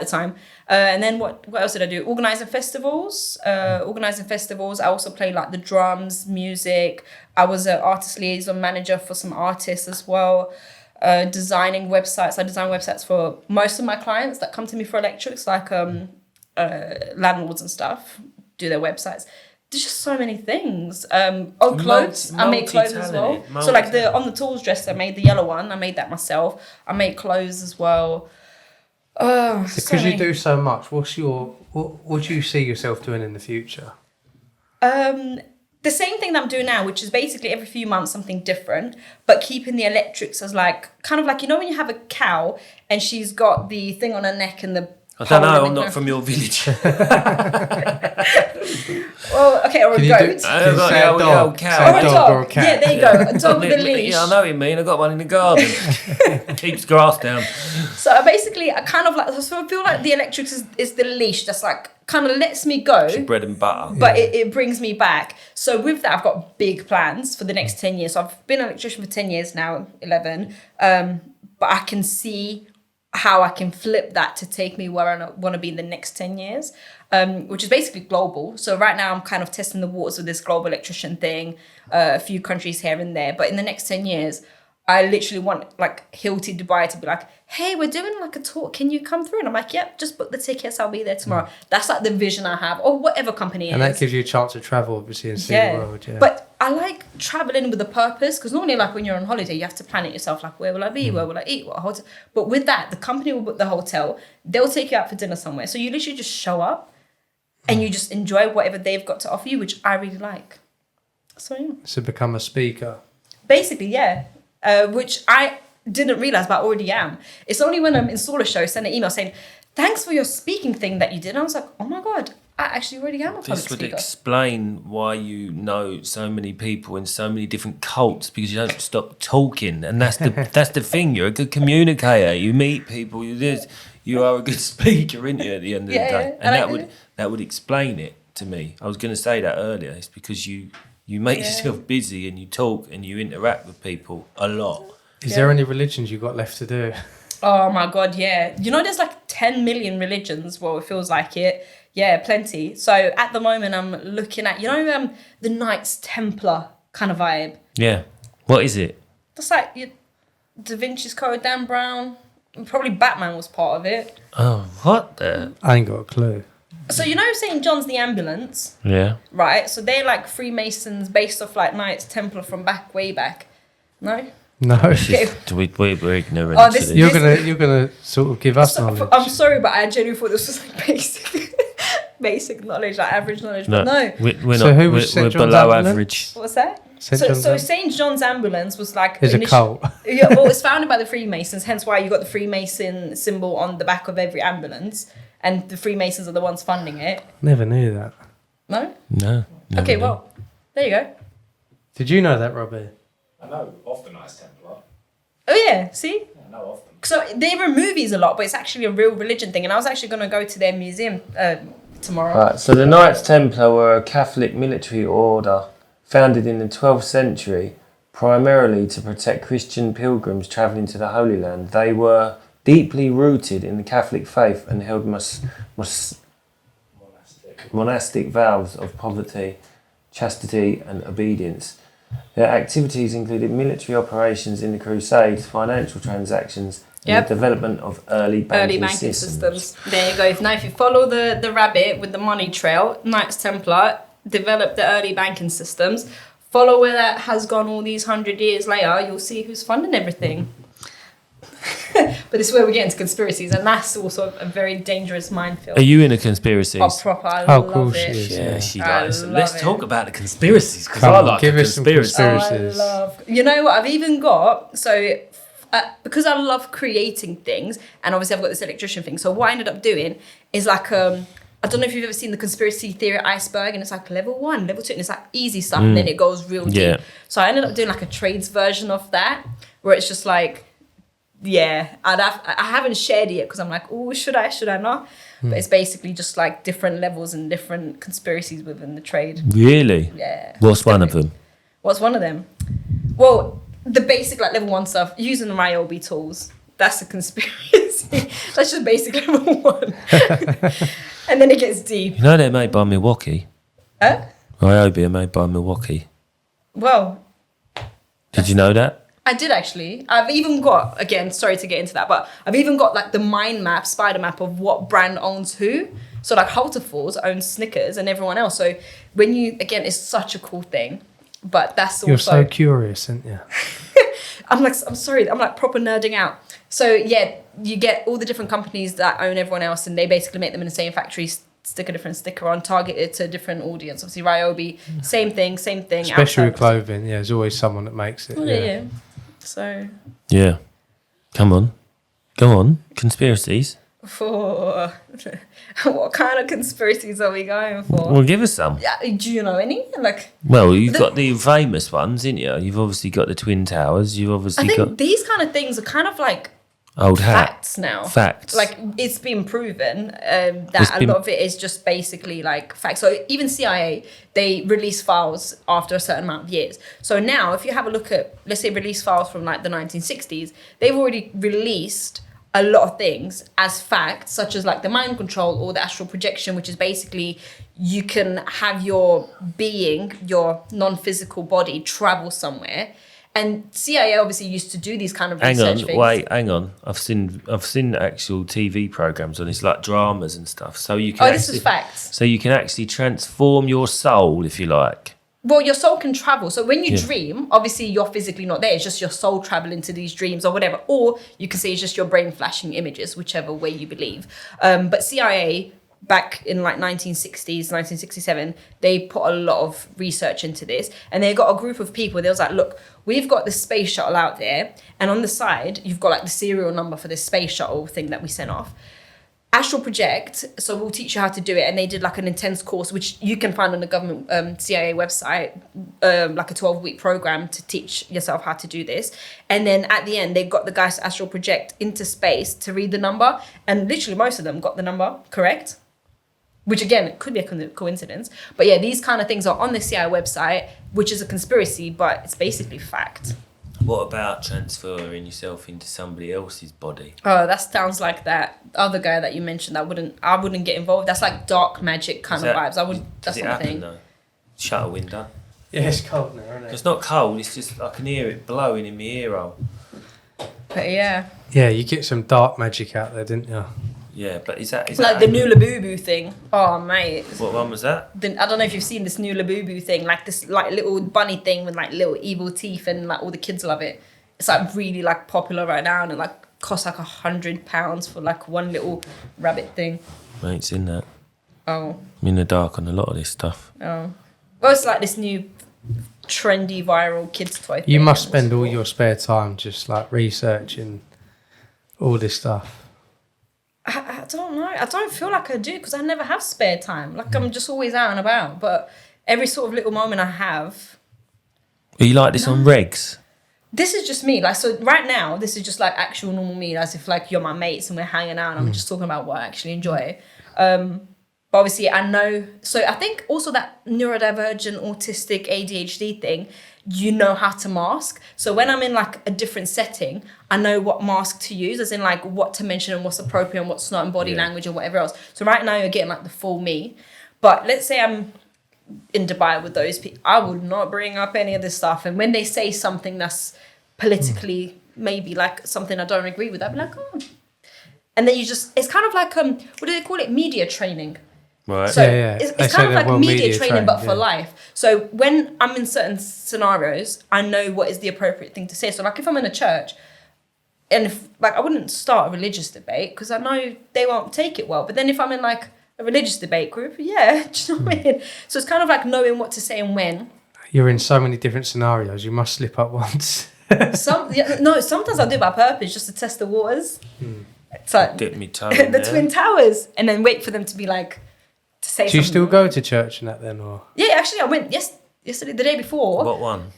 time. And then what else did I do? Organising festivals. I also played like the drums, music. I was an artist liaison manager for some artists as well. Designing websites. I design websites for most of my clients that come to me for electrics, like landlords and stuff, do their websites. There's just so many things. Clothes. I make clothes as well. So like the on the tools dress, I made the yellow one. I made that myself. I make clothes as well. Because you do so much, what do you see yourself doing in the future? The same thing that I'm doing now, which is basically every few months something different, but keeping the electrics as like kind of like, you know when you have a cow and she's got the thing on her neck and the I don't know. Hole in I'm the not from your village. Well, okay, or a Can you goat. do- I've got say a the dog. old cow. Say Or a a dog dog. or a cat. Yeah, there you go. A dog with a leash. Yeah, I know what you mean. I got one in the garden. Keeps grass down. So basically, I kind of like, so I feel like the electric is the leash that's like kind of lets me go, Bread and butter. but it brings me back. So with that, I've got big plans for the next 10 years. So I've been an electrician for 10 years now, 11. But I can see how I can flip that to take me where I want to be in the next 10 years, which is basically global. So right now I'm kind of testing the waters with this global electrician thing, a few countries here and there. But in the next 10 years, I literally want like Hilti Dubai to be like, hey, we're doing like a talk. Can you come through? And I'm like, yep, just book the tickets. I'll be there tomorrow. That's like the vision I have, or whatever company it And is. that gives you a chance to travel, obviously, and see the world. Yeah. But I like traveling with a purpose, because normally, like when you're on holiday, you have to plan it yourself. Like, where will I be? Where will I eat? What hotel? But with that, the company will book the hotel. They'll take you out for dinner somewhere. So you literally just show up and you just enjoy whatever they've got to offer you, which I really like. So yeah. So become a speaker. Basically, yeah. Which I didn't realize, but I already am. It's only when install a show, send an email saying, thanks for your speaking thing that you did. And I was like, oh my God, I actually already am a public This would speaker. explain why you know so many people in so many different cults, because you don't stop talking, and that's the thing. You're a good communicator. You meet people. You are a good speaker, aren't you? At the end of the day, and that would explain it to me. I was going to say that earlier. It's because you make yourself busy and you talk and you interact with people a lot. Is there any religions you got left to do? Oh my God, yeah. You know, there's like 10 million religions. Well, it feels like it. Yeah, plenty. So at the moment, I'm looking at, the Knights Templar kind of vibe. Yeah. What is it? That's like Da Vinci's Code, Dan Brown. Probably Batman was part of it. Oh, what the? I ain't got a clue. So St. John's the ambulance, Yeah. right? So they're like Freemasons based off like Knights Templar from way back. No? No. We're ignorant. Oh, to this- this. You're gonna sort of give us knowledge. I'm sorry, but I genuinely thought this was like basic knowledge, like average knowledge. But no. We're So not. who was We're St. John's below ambulance? average. What's that? St. So John's ambulance? St. John's Ambulance was like... Is a cult. Yeah, well, it's founded by the Freemasons, hence why you got the Freemason symbol on the back of every ambulance. And the Freemasons are the ones funding it. Never knew that. No? No. Okay, well, there you go. Did you know that, Robbie? I know of the Knights Templar. Oh, yeah, see? I know of them. So they were movies a lot, but it's actually a real religion thing. And I was actually going to go to their museum tomorrow. Right, so the Knights Templar were a Catholic military order founded in the 12th century, primarily to protect Christian pilgrims travelling to the Holy Land. They were deeply rooted in the Catholic faith and held monastic vows of poverty, chastity and obedience. Their activities included military operations in the Crusades, financial transactions, and the development of early banking systems. There you go. Now, if you follow the rabbit with the money trail, Knights Templar developed the early banking systems. Follow where that has gone all these 100 years later, you'll see who's funding everything. But this is where we get into conspiracies, and that's also a very dangerous minefield. Are you in a conspiracy? Oh, proper. I Oh, love cool, she it. is. Yeah, she I likes it. love Let's it. talk about the conspiracies, because Come I on, like give the us some conspiracies. conspiracies. I love. You know what? I've even got because I love creating things, and obviously I've got this electrician thing. So what I ended up doing is like I don't know if you've ever seen the conspiracy theory iceberg, and it's like level 1, level 2, and it's like easy stuff, and then it goes real deep. Yeah. So I ended up doing like a trades version of that, where it's just like, yeah, I haven't shared it yet because I'm like, oh, should I not? But it's basically just like different levels and different conspiracies within the trade. Really? Yeah. What's one of them? What's one of them? Well, the basic like level 1 stuff, using the Ryobi tools. That's a conspiracy. That's just basic level 1. And then it gets deep. You know they're made by Milwaukee. Huh? Ryobi are made by Milwaukee. Well, Did you know that? I did actually. I've even got, again, sorry to get into that, but I've even got like the mind map, spider map of what brand owns who. So like Halterfalls owns Snickers and everyone else. So when you, again, it's such a cool thing. But that's also... You're so curious, aren't you? I'm sorry, I'm like proper nerding out. So yeah, you get all the different companies that own everyone else, and they basically make them in the same factory, stick a different sticker on, targeted to a different audience. Obviously, Ryobi, same thing. Especially with clothing, yeah, there's always someone that makes it. Yeah. So Yeah. Come on. Go on. Conspiracies. For what kind of conspiracies are we going for? Well, give us some. Yeah, do you know any? Like, Well, you've got the famous ones, didn't you? You've obviously got the Twin Towers. You've I obviously think got these kind of things are kind of like old hat. facts now. Facts. Like, it's been proven It's that a been- lot of it is just basically like facts. So even CIA, they release files after a certain amount of years. So now if you have a look at, let's say, release files from like the 1960s, they've already released a lot of things as facts, such as like the mind control or the astral projection, which is basically you can have your being, your non-physical body, travel somewhere. And CIA obviously used to do these kind of research things. Hang on. I've seen actual TV programs on this, like dramas and stuff. So you can. Oh, this is facts. So you can actually transform your soul, if you like. Well, your soul can travel. So when you dream, obviously you're physically not there. It's just your soul traveling to these dreams or whatever. Or you can say it's just your brain flashing images, whichever way you believe. But CIA, back in like 1960s, 1967, they put a lot of research into this. And they got a group of people. They was like, look, we've got this space shuttle out there. And on the side, you've got like the serial number for this space shuttle thing that we sent off. Astral project, so we'll teach you how to do it. And they did like an intense course, which you can find on the government CIA website, like a 12-week program to teach yourself how to do this. And then at the end, they got the guys to astral project into space to read the number. And literally most of them got the number correct, which again, it could be a coincidence. But yeah, these kind of things are on the CIA website, which is a conspiracy, but it's basically fact. What about transferring yourself into somebody else's body? Oh, that sounds like that other guy that you mentioned. I wouldn't get involved. That's like dark magic kind of vibes. That's Does it not a happen thing. though? Shut a window. Yeah, it's cold now, isn't it? It's not cold. It's just I can hear it blowing in my ear hole. But yeah, Yeah, you get some dark magic out there, didn't you? Yeah, but is that it's like the new Labubu thing. Oh mate, What one was that? I don't know if you've seen this new Labubu thing, like this like little bunny thing with like little evil teeth, and like all the kids love it. It's like really like popular right now, and it like costs like £100 for like one little rabbit thing. I ain't seen that. Oh, I'm in the dark on a lot of this stuff. well, it's like this new trendy viral kids toy thing. You must spend all your spare time just like researching all this stuff. I don't know. I don't feel like I do because I never have spare time. Like I'm just always out and about. But every sort of little moment I have. Are you like this on regs? This is just me. Like, so right now, this is just like actual normal me. As if like you're my mates and we're hanging out and I'm just talking about what I actually enjoy. But obviously I know. So I think also that neurodivergent, autistic, ADHD thing, you know how to mask. So when I'm in like a different setting, I know what mask to use, as in like what to mention and what's appropriate and what's not in body language or whatever else. So right now you're getting like the full me. But let's say I'm in Dubai with those people, I would not bring up any of this stuff. And when they say something that's politically maybe like something I don't agree with, I'd be like, oh. And then you just, it's kind of like, what do they call it? Media training. Right. So Yeah. it's They say kind of they're like well media media training, trained, but for yeah. life. So when I'm in certain scenarios, I know what is the appropriate thing to say. So like if I'm in a church, and if like I wouldn't start a religious debate because I know they won't take it well. But then if I'm in like a religious debate group, yeah, do you know what I mean? So it's kind of like knowing what to say and when. You're in so many different scenarios. You must slip up once. Sometimes I do it by purpose just to test the waters. It's like Dip me toe in the there. Twin Towers, and then wait for them to be like to say. Do you something. still go to church and that then, or? Yeah, actually, I went yesterday, the day before. What one?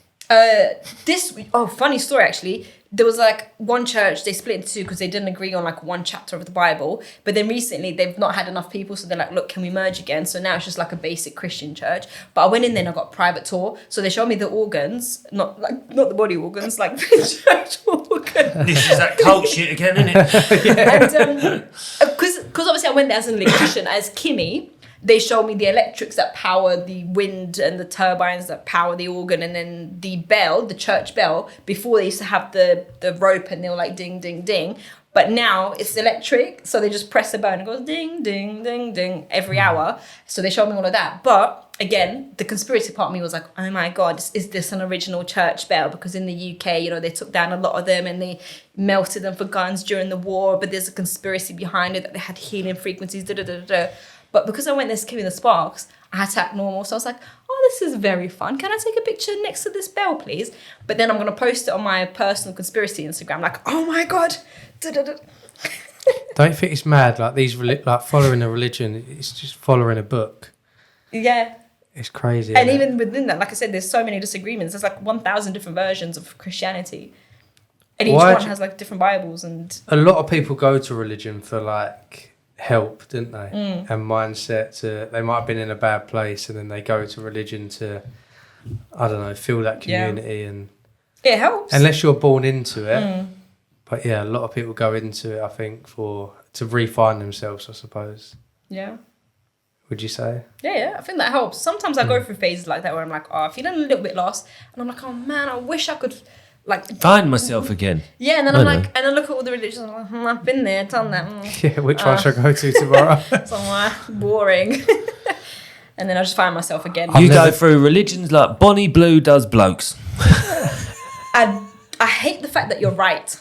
Funny story actually. There was like one church, they split into two because they didn't agree on like one chapter of the Bible. But then recently they've not had enough people, so they're like, look, can we merge again? So now it's just like a basic Christian church. But I went in there and I got a private tour. So they showed me the organs, not the body organs, like the church organs. This is that cult shit again, isn't it? And because obviously I went there as an electrician, as Kimmy. They showed me the electrics that power the wind and the turbines that power the organ, and then the bell, the church bell. Before they used to have the rope and they were like ding, ding, ding. But now it's electric, so they just press a button and it goes ding, ding, ding, ding every hour. So they showed me all of that. But again, the conspiracy part of me was like, oh my God, is this an original church bell? Because in the UK, you know, they took down a lot of them and they melted them for guns during the war. But there's a conspiracy behind it that they had healing frequencies, da da da da. But because I went there to Kimmy Sparks, I had to act normal. So I was like, oh, this is very fun. Can I take a picture next to this bell, please? But then I'm going to post it on my personal conspiracy Instagram. Like, oh my God. Da-da-da. Don't you think it's mad? Like these, like following a religion, it's just following a book. Yeah. It's crazy. And isn't it? even within that, like I said, there's so many disagreements. There's like 1,000 different versions of Christianity. And each Why one do- has like different Bibles and... A lot of people go to religion for like help, didn't they? And mindset. They might have been in a bad place, and then they go to religion to, I don't know, feel that community. And It helps. unless you're born into it, but yeah, a lot of people go into it. I think to refine themselves. I suppose. Yeah. Would you say? Yeah, I think that helps. Sometimes I go through phases like that where I'm like, feeling a little bit lost. And I'm like, oh man, I wish I could like... Find myself again. Yeah, and then I I'm know. like, and I look at all the religions, I'm like, I've been there, done that. Yeah. Which one should I go to tomorrow? Somewhere boring. And then I just find myself again. You go through religions like Bonnie Blue does blokes. I hate the fact that you're right.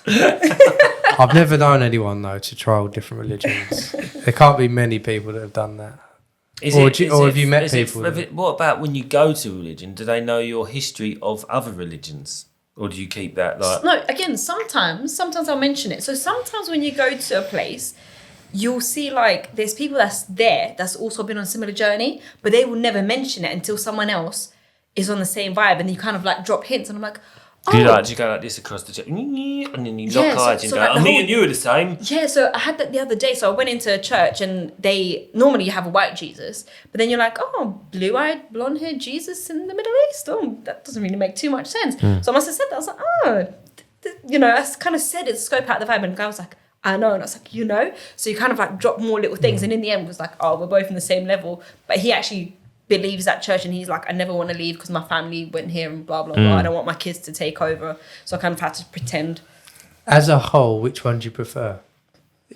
I've never known anyone though to trial different religions. There can't be many people that have done that. Have you met people? What about when you go to religion? Do they know your history of other religions? Or do you keep that like... No, again, sometimes I'll mention it. So sometimes when you go to a place, you'll see like there's people that's there that's also been on a similar journey, but they will never mention it until someone else is on the same vibe, and you kind of like drop hints, and I'm like, oh. Do you go like this across the church, and then you lock eyes and go, like the me whole- and you are the same. Yeah, so I had that the other day. So I went into a church, and they normally you have a white Jesus, but then you're like, oh, blue-eyed, blonde-haired Jesus in the Middle East. Oh, that doesn't really make too much sense. So I must have said that. I was like, oh, I kind of said it, scope out the vibe, and the guy was like, I know, and I was like, so you kind of like drop more little things, and in the end it was like, oh, we're both in the same level, but he actually believes that church, and he's like, I never want to leave because my family went here and blah blah blah. I don't want my kids to take over, so I kind of had to pretend. As a whole, which one do you prefer?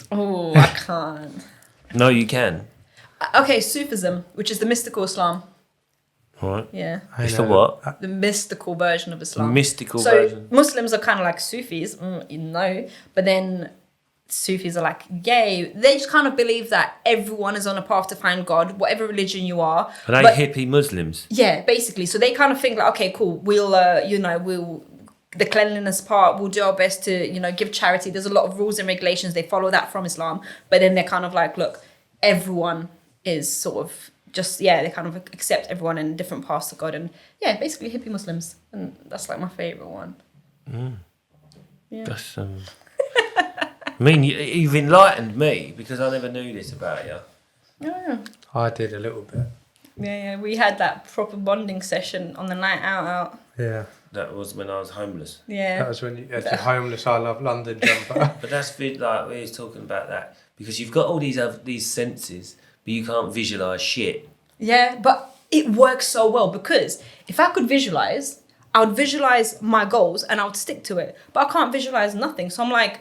Oh, I can't. No, you can. Okay, Sufism, which is the mystical Islam. All right. Yeah, It's the what? the mystical version of Islam. Mystical So version. Muslims are kind of like Sufis, but then Sufis are like, yay. They just kind of believe that everyone is on a path to find God, whatever religion you are. Are they But- hippie Muslims? Yeah, basically. So they kind of think like, okay, cool. We'll the cleanliness part. We'll do our best to, give charity. There's a lot of rules and regulations. They follow that from Islam, but then they're kind of like, look, everyone is sort of just they kind of accept everyone in different paths to God, and basically hippie Muslims, and that's like my favorite one. Yeah. That's, I mean, you've enlightened me because I never knew this about you. Yeah. I did a little bit. Yeah, we had that proper bonding session on the night out. Yeah. That was when I was homeless. That Yeah. was when you had your homeless I Love London jumper. But that's like we was talking about that because you've got all these senses, but you can't visualize shit. Yeah, but it works so well because if I could visualize, I would visualize my goals and I would stick to it. But I can't visualize nothing. So I'm like,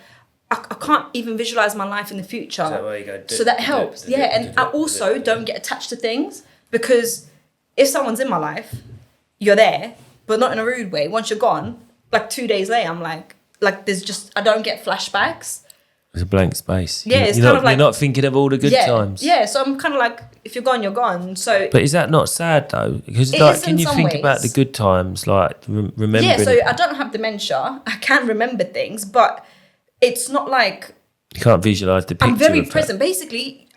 I can't even visualize my life in the future. Is that where you go? So that helps. Yeah, and I also don't get attached to things because if someone's in my life, you're there, but not in a rude way. Once you're gone, like 2 days later, I'm like there's just, I don't get flashbacks. There's a blank space. Yeah, it's you're kind not, of like... You're not thinking of all the good times. Yeah, so I'm kind of like, if you're gone, you're gone. So... But is that not sad though? Because It like, is can in you some think about the ways. good times, like remembering? Yeah, so I don't have dementia. I can remember things, but it's not like... You can't visualize the picture. I'm very of that. present. Basically,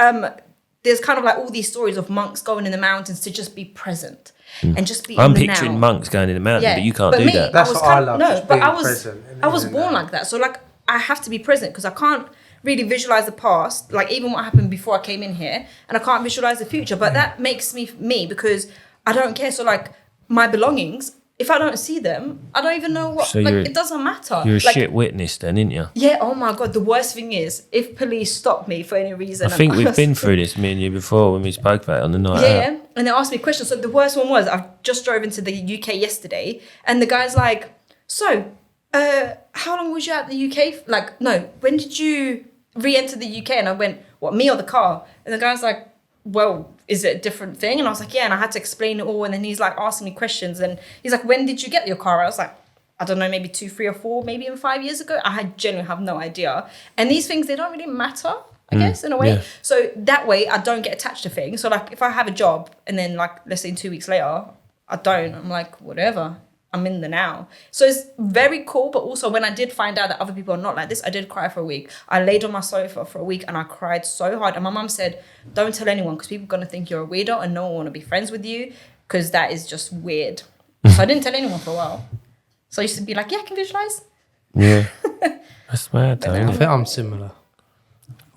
there's kind of like all these stories of monks going in the mountains to just be present and just be I'm in the picturing now. monks going in the mountain, but you can't but do me, that. That's was what I kind- love, No, just but being I was present in I was the born now. like that. So like I have to be present because I can't really visualize the past, like even what happened before I came in here, and I can't visualize the future. But that makes me because I don't care. So like my belongings, if I don't see them, I don't even know what. So like you're- it doesn't matter. You're a like, shit witness then, aren't you? Yeah. Oh my god. The worst thing is if police stop me for any reason. I think and we've been through this, me and you, before when we spoke about it on the night out. Yeah, and they asked me questions. So the worst one was I just drove into the UK yesterday, and the guy's like, "So, how long was you at the UK? Like, no, when did you re-enter the UK?" And I went, "What, me or the car?" And the guy's like, "Well, is it a different thing?" And I was like, "Yeah." And I had to explain it all. And then he's like asking me questions, and he's like, "When did you get your car?" I was like, I don't know, maybe 2, 3 or 4, maybe even 5 years ago. I genuinely have no idea. And these things, they don't really matter, I guess, in a way. yeah. So that way, I don't get attached to things. So like, if I have a job and then like, let's say 2 weeks later, I don't, I'm like, whatever. I'm in the now. So it's very cool. But also when I did find out that other people are not like this, I did cry for a week. I laid on my sofa for a week and I cried so hard. And my mum said, don't tell anyone because people are going to think you're a weirdo and no one want to be friends with you because that is just weird. So I didn't tell anyone for a while. So I used to be like, yeah, I can visualize. Yeah. That's mad though, I isn't it? think I'm similar.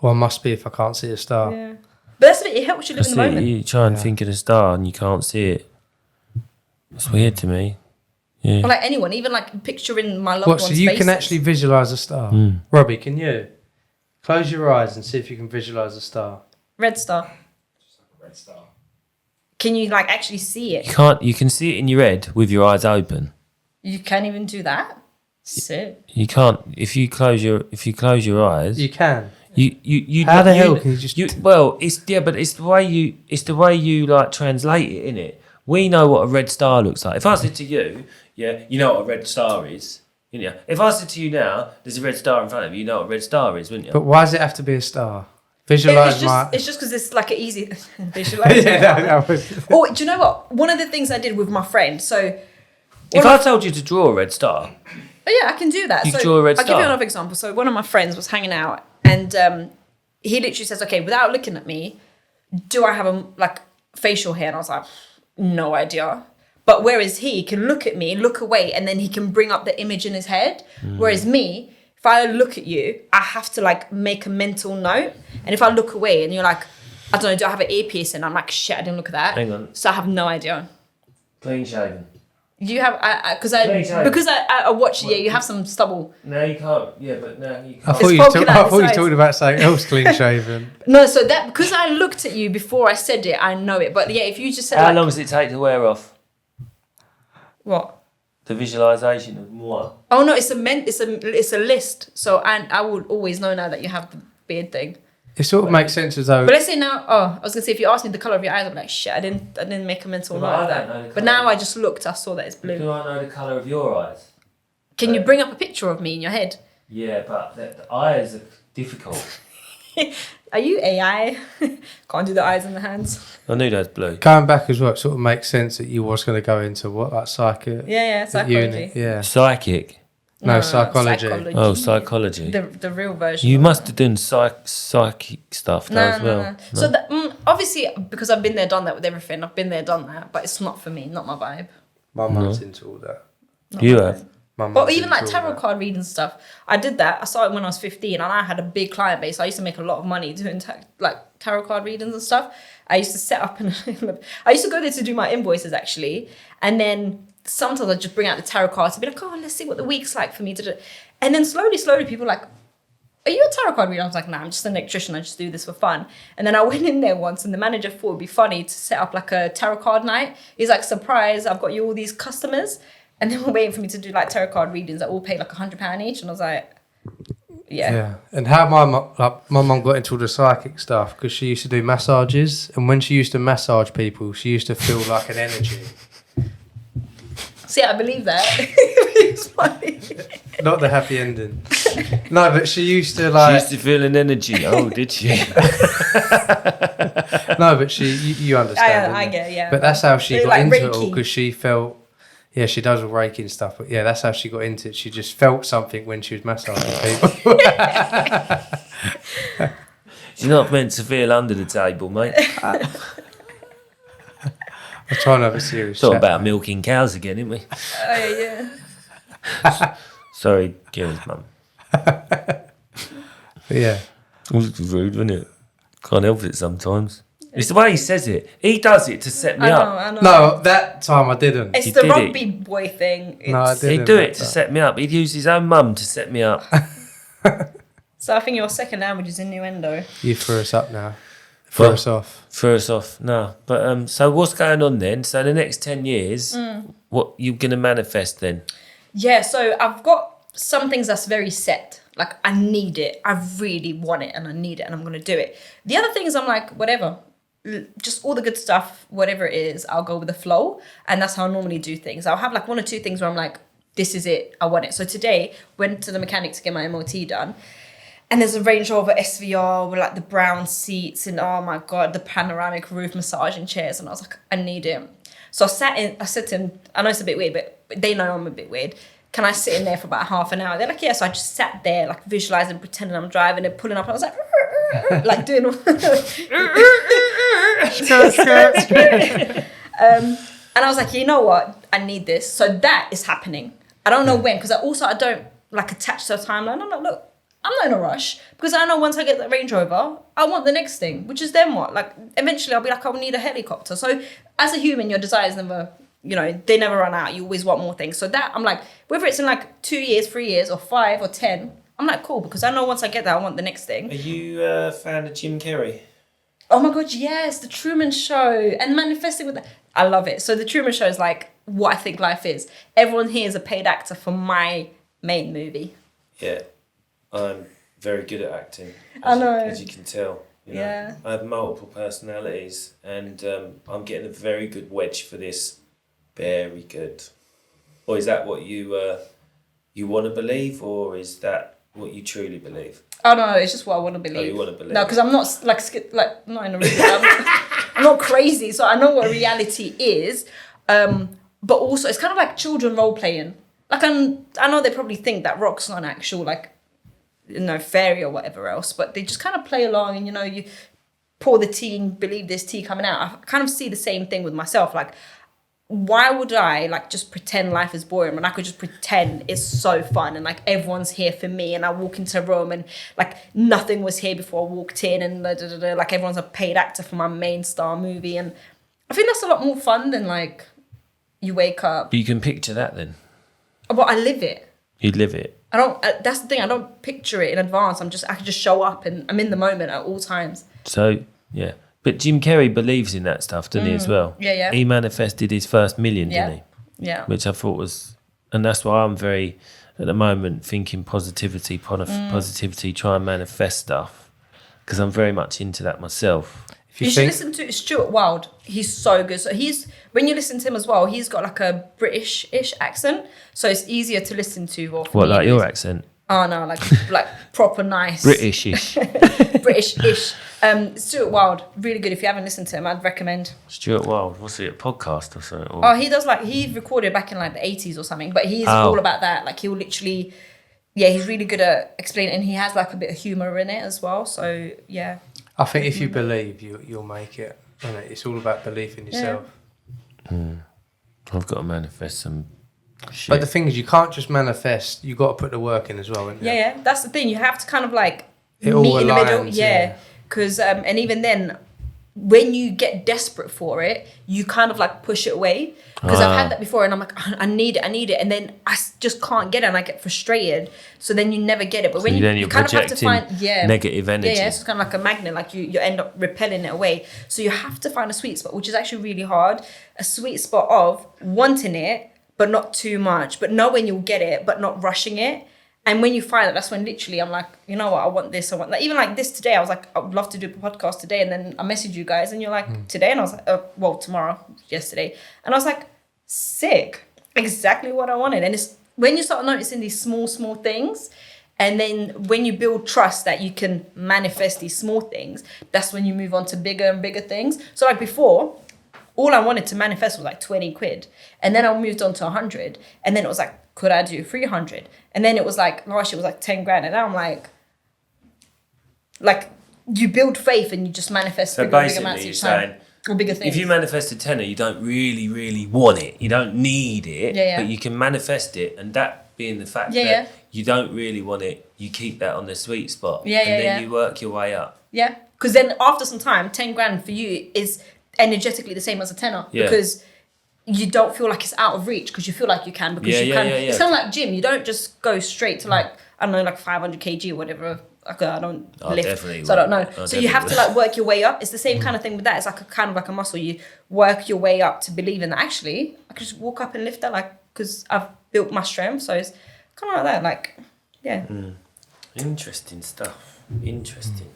Well, I must be if I can't see a star. Yeah. But that's it. It helps you live That's in the it. moment. You try and think of the star and you can't see it. It's weird to me. Yeah. Or like anyone, even like picturing my loved What? ones' So you faces. can actually visualize a star? Robbie, can you close your eyes and see if you can visualize a star? Red star. Just like a red star. Can you like actually see it? You can't. You can see it in your head with your eyes open. You can't even do that. Sick. You can't. If you close your eyes, You can. you. How the hell can you just? Well, but it's the way you like translate it, innit? We know what a red star looks like. If I said to you, yeah, you know what a red star is, you? If I said to you now, there's a red star in front of you, you know what a red star is, wouldn't you? But why does it have to be a star? Visualize my. It's just because it's like an easy visualize. That was. Or do you know what? One of the things I did with my friend. So If I told you to draw a red star, oh yeah, I can do that. You so draw a red I'll give you star. another example. So one of my friends was hanging out, and he literally says, "Okay, without looking at me, do I have a like facial hair?" And I was like, "No idea." But whereas he can look at me, look away, and then he can bring up the image in his head. Whereas me, if I look at you, I have to like make a mental note. And if I look away and you're like, I don't know, do I have an earpiece? And I'm like, shit, I didn't look at that. Hang on. So I have no idea. clean shaven. You have, because Clean I watched, yeah, you have some stubble. No, you can't. Yeah, but no, you I can't. thought you poking out I the thought you sides. talked about something else clean shaven. No, so that, because I looked at you before I said it, I know it. But yeah, if you just said How like, long does it take to wear off? what? The visualization of what? Oh no, it's a list. So I would always know now that you have the beard thing. It sort of makes sense as though. But let's say now, I was gonna say if you asked me the color of your eyes, I'm like shit. I didn't make a mental Yeah, note but of I don't know that. the But colour. now I just looked. I saw that it's blue. Do I know the colour of your eyes? Can you bring up a picture of me in your head? Yeah, but the eyes are difficult. Are you AI? Can't do the eyes and the hands. I knew that's blue. Going back as well, it sort of makes sense that you was going to go into what, like psychic? Yeah, psychology. Uni, yeah. Psychic. No, psychology. Oh, psychology. The real version. You must have done psychic stuff though as well. No. So obviously, because I've been there, done that with everything. I've been there, done that. But it's not for me, not my vibe. My mum's into all that. Not You my have. vibe. My mum's But even into like all tarot that. card reading stuff, I did that. I started when I was 15 and I had a big client base. I used to make a lot of money doing like tarot card readings and stuff. I used to set up and I used to go there to do my invoices actually. And then sometimes I'd just bring out the tarot cards and be like, oh, let's see what the week's like for me to do. And then slowly, people were like, are you a tarot card reader? I was like, nah, I'm just an electrician. I just do this for fun. And then I went in there once and the manager thought it'd be funny to set up like a tarot card night. He's like, surprise, I've got you all these customers. And then we're waiting for me to do like tarot card readings that all pay like £100 each. And I was like, yeah. And how my mum got into all the psychic stuff because she used to do massages, and when she used to massage people, she used to feel like an energy. See, I believe that. It's funny. Not the happy ending. No, but she used to She like. used to feel an energy. Oh, did she? No, but you understand. I don't you? get, yeah. But that's how she But got like into it all Reiki. because she felt. Yeah, she does all Reiki and stuff, but yeah, that's how she got into it. She just felt something when she was massaging people. She's not meant to feel under the table, mate. I'm trying to have a serious Talking chat. about milking cows again, isn't we? Oh, yeah. Sorry, Kieran's mum. But yeah. It was rude, wasn't it? Can't help it sometimes. It's the way he says it. He does it to set me up. I know. No, that time I didn't. It's He the did rugby boy thing. No, I It's- didn't. He'd do it to set me up. He'd use his own mum to set me up. So I think your second language is innuendo. You threw us up now. Threw Well, us off. Threw us off. No. But so what's going on then? So the next 10 years, what you going to manifest then? Yeah, so I've got some things that's very set. Like, I need it. I really want it and I need it and I'm going to do it. The other things, I'm like, whatever. Just all the good stuff, whatever it is, I'll go with the flow. And that's how I normally do things. I'll have like one or two things where I'm like, this is it. I want it. So today, went to the mechanic to get my MOT done. And there's a Range Rover SVR with like the brown seats and oh my God, the panoramic roof massaging chairs. And I was like, I need it. So I said to him, I know it's a bit weird, but they know I'm a bit weird. Can I sit in there for about half an hour? They're like, yeah. So I just sat there, like visualizing, pretending I'm driving and pulling up. And I was like, like doing all. And I was like, you know what? I need this. So that is happening. I don't know when, because I don't like attach to a timeline. I'm like, look, I'm not in a rush, because I know once I get that Range Rover, I want the next thing, which is then what? Like, eventually I'll be like, I'll need a helicopter. So as a human, your desires never, you know, they never run out. You always want more things. So that, I'm like, whether it's in like 2 years, 3 years, or 5 or 10, I'm like, cool, because I know once I get that, I want the next thing. Are you a fan of Jim Carrey? Oh my God, yes, the Truman Show and manifesting with that. I love it. So the Truman Show is like what I think life is. Everyone here is a paid actor for my main movie. Yeah, I'm very good at acting. I know. As you can tell. You know, Yeah. I have multiple personalities, and I'm getting a very good wedge for this. Very good. Or is that what you want to believe, or is that what you truly believe? Oh no, it's just what I want to believe. Oh, you want to believe? No, because I'm not like not in a real. I'm not crazy, so I know what reality is. But also, it's kind of like children role playing. Like I know they probably think that Rock's not an actual like, you know, fairy or whatever else, but they just kind of play along, and you know, you pour the tea and believe there's tea coming out. I kind of see the same thing with myself. Like, why would I like just pretend life is boring when I could just pretend it's so fun and like everyone's here for me, and I walk into a room and like nothing was here before I walked in, and like everyone's a paid actor for my main star movie, and I think that's a lot more fun than like you wake up. But you can picture that then. Well, I live it. You live it. I don't. That's the thing. I don't picture it in advance. I can just show up and I'm in the moment at all times. So yeah. But Jim Carrey believes in that stuff, doesn't he, as well? Yeah, yeah. He manifested his first million, didn't he? Yeah. Which I thought was... And that's why I'm very, at the moment, thinking positivity, try and manifest stuff. Because I'm very much into that myself. You should listen to Stuart Wilde. He's so good. So when you listen to him as well, he's got like a British-ish accent. So it's easier to listen to. What, like your accent? Oh, no, like proper nice. British-ish. British-ish. Stuart Wilde, really good. If you haven't listened to him, I'd recommend. Stuart Wilde, what's it, a podcast or something? Oh, he does he recorded back in like the 80s or something, but he's all about that. Like he'll literally, he's really good at explaining, and he has like a bit of humour in it as well. So, yeah. I think if you believe, you'll make it. And it's all about belief in yourself. I've got to manifest some shit. But the thing is, you can't just manifest. You've got to put the work in as well, haven't you? Yeah. That's the thing. You have to kind of like it meet all in the middle. aligns, Yeah. Because, and even then, when you get desperate for it, you kind of like push it away. Because I've had that before, and I'm like, I need it. And then I just can't get it, and I get frustrated. So then you never get it. But when you kind of have to find negative energy. Yeah, so it's kind of like a magnet, like you end up repelling it away. So you have to find a sweet spot, which is actually really hard. A sweet spot of wanting it, but not too much. But knowing you'll get it, but not rushing it. And when you find it, that's when literally I'm like, you know what, I want this, I want that. Even like this today, I was like, I would love to do a podcast today. And then I messaged you guys and you're like, today? And I was like, tomorrow, yesterday. And I was like, sick. Exactly what I wanted. And it's when you start noticing these small things, and then when you build trust that you can manifest these small things, that's when you move on to bigger and bigger things. So like before, all I wanted to manifest was like 20 quid. And then I moved on to 100. And then it was like, could I do 300? And then it was like, last year it was like 10 grand. And now I'm like you build faith and you just manifest bigger amounts each time. Or bigger things. If you manifest a tenner, you don't really, really want it. You don't need it, but you can manifest it. And that being the fact that you don't really want it, you keep that on the sweet spot. And then you work your way up. Yeah. Because then after some time, 10 grand for you is energetically the same as a tenner. Yeah. Because you don't feel like it's out of reach, because you feel like you can, because you can. It's kind of like gym. You don't just go straight to like, I don't know, like 500 kg or whatever. Like, I don't lift, so I don't know. So you have to like work your way up. It's the same kind of thing with that. It's like a kind of like a muscle. You work your way up to believe in that. Actually, I could just walk up and lift that, like, because I've built my strength. So it's kind of like that. Like, yeah. Interesting stuff. Interesting.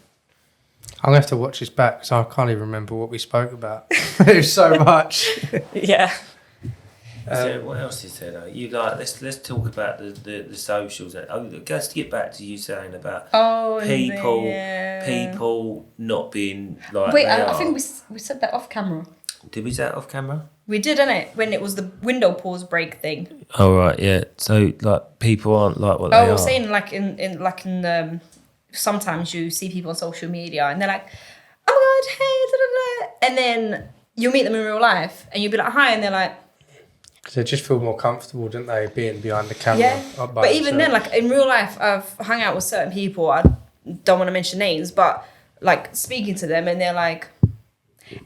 I'm going to have to watch this back because I can't even remember what we spoke about. There's so much. Yeah. So what else is there though? You like let's talk about the socials. Just to get back to you saying about people not being like. Wait, I think we said that off camera. Did we say that off camera? We did, innit? When it was the window pause break thing. Oh right, yeah. So like people aren't like what they I are. was saying like in sometimes you see people on social media and they're like, oh my god, hey, da, da, da. And then you meet them in real life and you'll be like, hi, and they're like, Because they just feel more comfortable, don't they, being behind the camera? yeah. But even then, like in real life, I've hung out with certain people. I don't want to mention names, but like speaking to them, and they're like,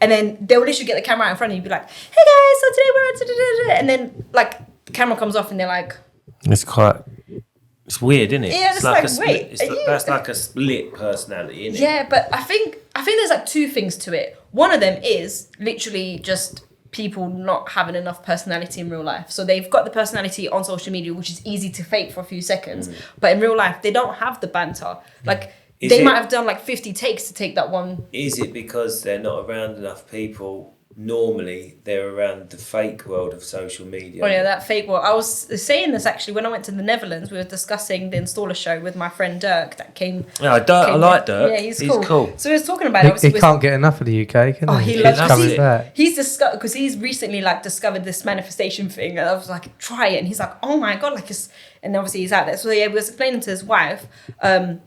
and then they'll literally get the camera out in front of you, be like, "Hey guys, so today we're," da-da-da-da," and then like the camera comes off, and they're like, It's weird, isn't it? Yeah, it's like, wait, that's like a split personality, isn't it? yeah. But I think there's like two things to it. One of them is literally just people not having enough personality in real life. So they've got the personality on social media, which is easy to fake for a few seconds. But in real life, they don't have the banter. Like they might have done like 50 takes to take that one. Is it because they're not around enough people? Normally, they're around the fake world of social media. Oh yeah, that fake world. I was saying this actually when I went to the Netherlands. We were discussing the installer show with my friend Dirk that came. Yeah, I like Dirk. Yeah, he's cool. So we was talking about it. He can't get enough of the UK, can he? He loves coming it. back. He's discovered because he's recently like discovered this manifestation thing, and I was like, try it, and he's like, oh my god, like it's, and obviously he's out there. So yeah, we was explaining to his wife the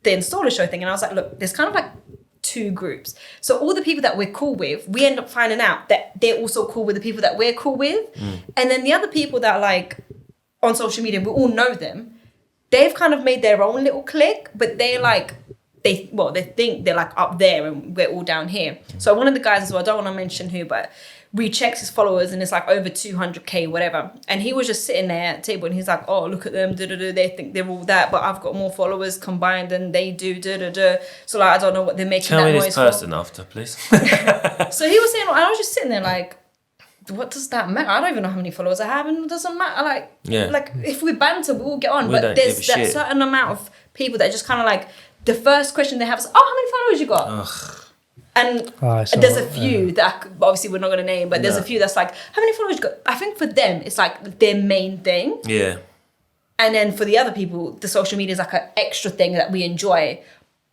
installer show thing, and I was like, look, there's kind of like two groups. So all the people that we're cool with, we end up finding out that they're also cool with the people that we're cool with, and then the other people that like on social media, we all know them. They've kind of made their own little clique, but they're like. They think they're like up there and we're all down here. So one of the guys as well, I don't want to mention who, but rechecks his followers and it's like over 200k, whatever. And he was just sitting there at the table and he's like, oh, look at them, they think they're all that, but I've got more followers combined than they do, So like, I don't know what they're making Tell that me noise this person after, please. So he was saying, I was just sitting there like, what does that matter? I don't even know how many followers I have, and it doesn't matter. Like if we banter, we'll get on. But there's that certain amount of people that just kind of like, the first question they have is, oh, how many followers you got? Ugh. And there's a few that obviously we're not going to name, but there's a few that's like, how many followers you got? I think for them, it's like their main thing. Yeah. And then for the other people, the social media is like an extra thing that we enjoy.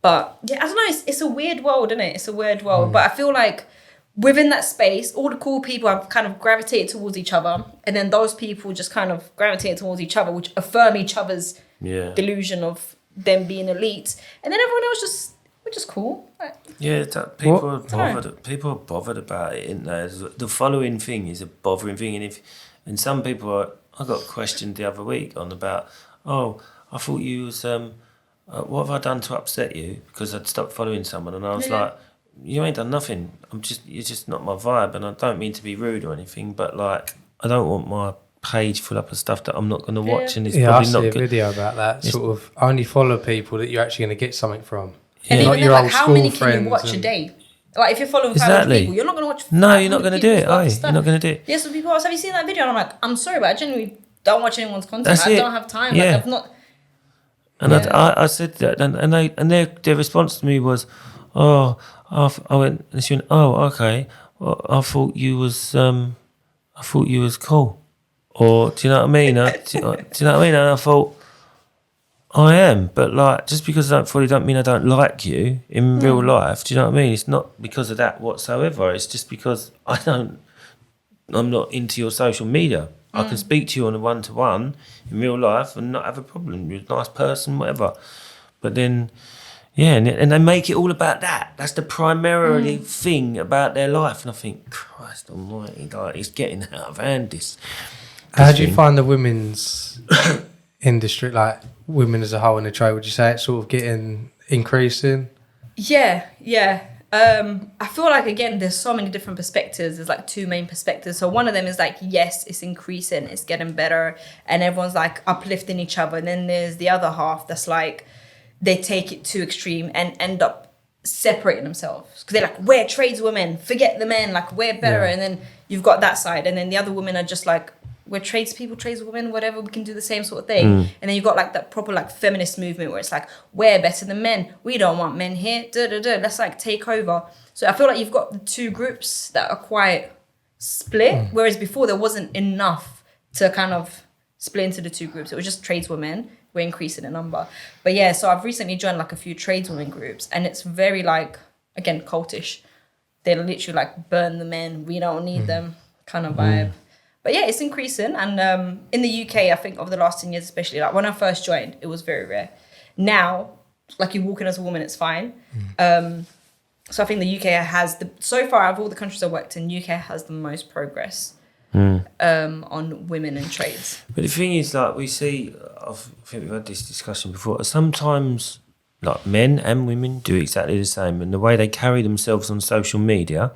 But yeah, I don't know. It's a weird world, isn't it? It's a weird world. But I feel like within that space, all the cool people have kind of gravitated towards each other. And then those people just kind of gravitate towards each other, which affirm each other's delusion of them being elite. And then everyone else we're just cool. Like, yeah, people are bothered about it, isn't they? The following thing is a bothering thing. And some people I got questioned the other week on about, oh, I thought you was, what have I done to upset you? Because I'd stopped following someone. And I was like, you ain't done nothing. You're just not my vibe. And I don't mean to be rude or anything, but like, I don't want my page full up of stuff that I'm not going to watch, and it's probably not good. I see a video about that. Sort of only follow people that you're actually going to get something from. And not your old how many can you watch a day? Like if you're following 500 people, you're not going to watch. No, you're not going to do it. You're not going to do it. Yeah, so people ask, have you seen that video? And I'm like, I'm sorry, but I genuinely don't watch anyone's content. I don't have time. Yeah. Like I've not. And I said that, and their response to me was, oh, I went, and she went, oh, okay. Well, I thought you was cool. Or do you know what I mean? Do you know what I mean? And I thought, I am, but like just because I don't fully don't mean I don't like you in real life. Do you know what I mean? It's not because of that whatsoever. It's just because I'm not into your social media. I can speak to you on a one-to-one in real life and not have a problem. You're a nice person, whatever. But then, and they make it all about that. That's the primarily thing about their life. And I think, Christ almighty, like it's getting out of hand. How do you find the women's industry, like women as a whole in the trade? Would you say it's sort of increasing? Yeah. I feel like, again, there's so many different perspectives. There's like two main perspectives. So one of them is like, yes, it's increasing, it's getting better, and everyone's like uplifting each other. And then there's the other half that's like, they take it too extreme and end up separating themselves. Because they're like, we're tradeswomen, forget the men, like we're better. And then you've got that side. And then the other women are just like, we're tradespeople, tradeswomen, whatever, we can do the same sort of thing. And then you've got like that proper like feminist movement where it's like, we're better than men, we don't want men here, let's like take over. So I feel like you've got the two groups that are quite split, whereas before there wasn't enough to kind of split into the two groups. It was just tradeswomen, we're increasing the number. But yeah, so I've recently joined like a few tradeswomen groups, and it's very like, again, cultish. they're literally like, burn the men, we don't need them kind of vibe. But yeah, it's increasing. And in the UK, I think over the last 10 years, especially, like when I first joined, it was very rare. Now, like you walk in as a woman, it's fine. So I think the UK has so far of all the countries I worked in, UK has the most progress on women in trades. But the thing is, like we see, I think we've had this discussion before. Sometimes, like men and women do exactly the same, and the way they carry themselves on social media,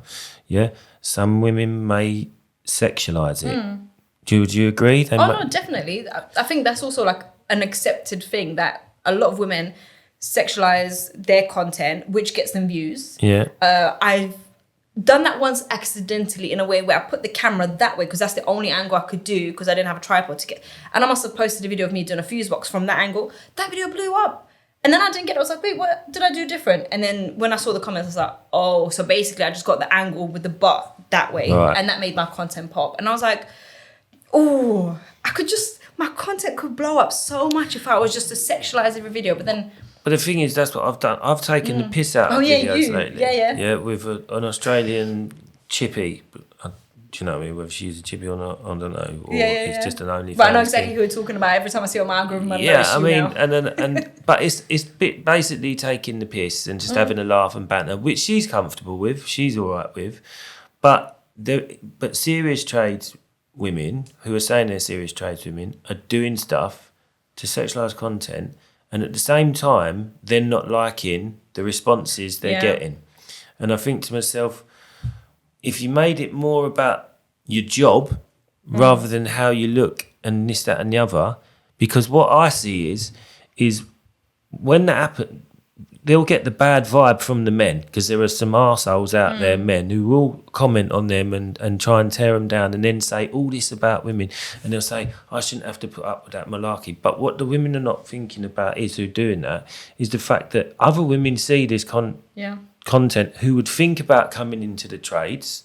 some women may sexualize it. Do you agree? No, definitely. I think that's also like an accepted thing that a lot of women sexualize their content, which gets them views. Yeah. I've done that once accidentally in a way where I put the camera that way because that's the only angle I could do because I didn't have a tripod to get. And I must have posted a video of me doing a fuse box from that angle. That video blew up. And then I didn't get it. I was like, wait, what did I do different? And then when I saw the comments, I was like, oh, so basically I just got the angle with the butt that way. Right. And that made my content pop. And I was like, oh, my content could blow up so much if I was just to sexualize every video. But the thing is, that's what I've done. I've taken the piss out of videos lately. Yeah, with an Australian chippy. Do you know what I mean? Whether she's a chippy or not, I don't know. Or it's just an OnlyFans. But I know exactly who we're talking about. Every time I see it on my algorithm, but it's basically taking the piss and just having a laugh and banter, which she's comfortable with. She's all right with. But serious trades women who are saying they're serious trades women are doing stuff to sexualise content, and at the same time they're not liking the responses they're getting. And I think to myself, if you made it more about your job rather than how you look and this, that and the other, because what I see is when that happens, they'll get the bad vibe from the men, because there are some arseholes out there, men, who will comment on them and try and tear them down and then say all this about women. And they'll say, I shouldn't have to put up with that malarkey. But what the women are not thinking about who are doing that is the fact that other women see this content who would think about coming into the trades.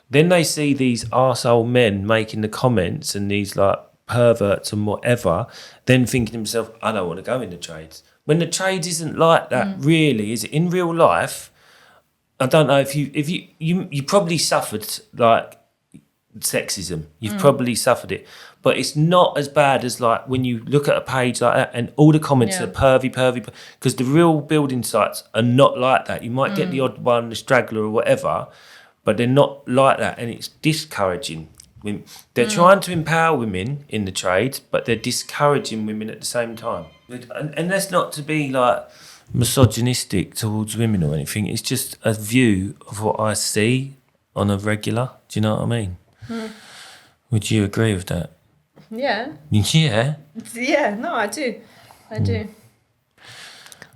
Then they see these arsehole men making the comments and these like perverts and whatever, then thinking to themselves, I don't want to go into trades. When the trades isn't like that, really, is it? In real life, I don't know if you probably suffered like sexism. You've probably suffered it, but it's not as bad as like when you look at a page like that and all the comments are pervy, because the real building sites are not like that. You might get the odd one, the straggler or whatever, but they're not like that, and it's discouraging. They're trying to empower women in the trades, but they're discouraging women at the same time. And that's not to be like misogynistic towards women or anything. It's just a view of what I see on a regular. Do you know what I mean? Would you agree with that? Yeah. Yeah? Yeah, no, I do.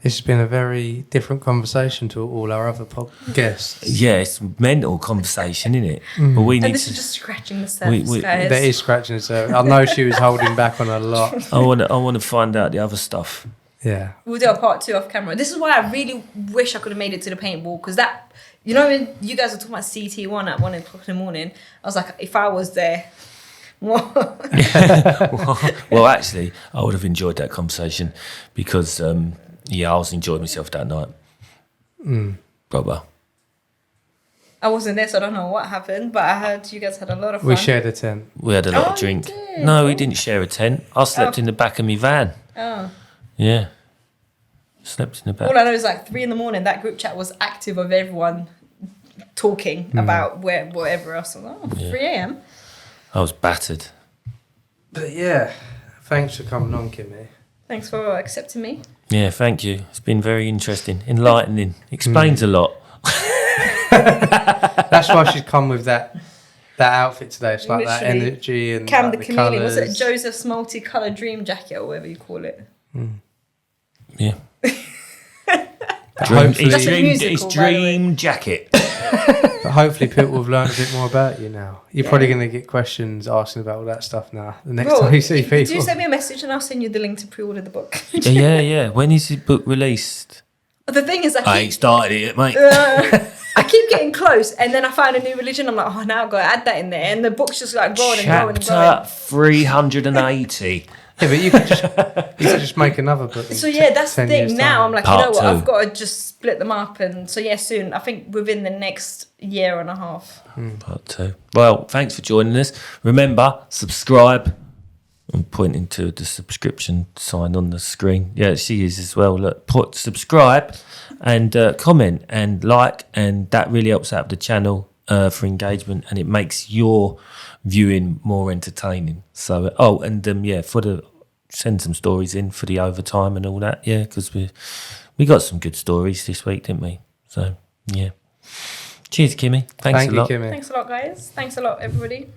This has been a very different conversation to all our other guests. Yeah, it's mental conversation, isn't it? But we need this is just scratching the surface, guys. That is scratching the surface. I know she was holding back on a lot. I want to find out the other stuff. Yeah. We'll do a part 2 off camera. This is why I really wish I could have made it to the paintball, because that, you know, when you guys were talking about CT1 at 1 o'clock in the morning, I was like, if I was there, what? Well, actually, I would have enjoyed that conversation because, I was enjoying myself that night. Proper. I wasn't there, so I don't know what happened, but I heard you guys had a lot of fun. We shared a tent. We had a lot of drink. No, we didn't share a tent. I slept in the back of my van. Oh. Yeah. Slept in the back. All I know is like 3 a.m, that group chat was active of everyone talking about whatever else. I was like, 3 a.m. I was battered. But yeah, thanks for coming on, Kimmy. Thanks for accepting me. Yeah, thank you. It's been very interesting, enlightening. Explains a lot. That's why she's come with that outfit today. It's like that Literally. energy and Cam like the the Chameleon. Was colours. it Joseph's multicolored dream jacket or whatever you call it? Yeah. Hopefully, That's a musical, It's by the way. dream jacket. but hopefully people have learned a bit more about you now. You're probably going to get questions asking about all that stuff now. The next time you see people. Do send me a message and I'll send you the link to pre-order the book. Yeah. When is the book released? The thing is, I ain't started it, mate. I keep getting close, and then I find a new religion. I'm like, oh, now I've got to add that in there, and the book's just like growing and growing and growing. Chapter 380. Yeah, but you could just make another book. So yeah, that's the 10 years thing. Now time. I'm like, Part you know what? two. I've got to just split them up, and so yeah, soon. I think within the next year and a half. Part 2. Well, thanks for joining us. Remember, subscribe. I'm pointing to the subscription sign on the screen. Yeah, she is as well. Look, put subscribe and comment and like, and that really helps out the channel for engagement, and it makes your viewing more entertaining. So, send some stories in for the overtime and all that. Yeah, because we got some good stories this week, didn't we? So, yeah. Cheers, Kimmy. Thanks Thank a you, lot. Kimmy. Thanks a lot, guys. Thanks a lot, everybody.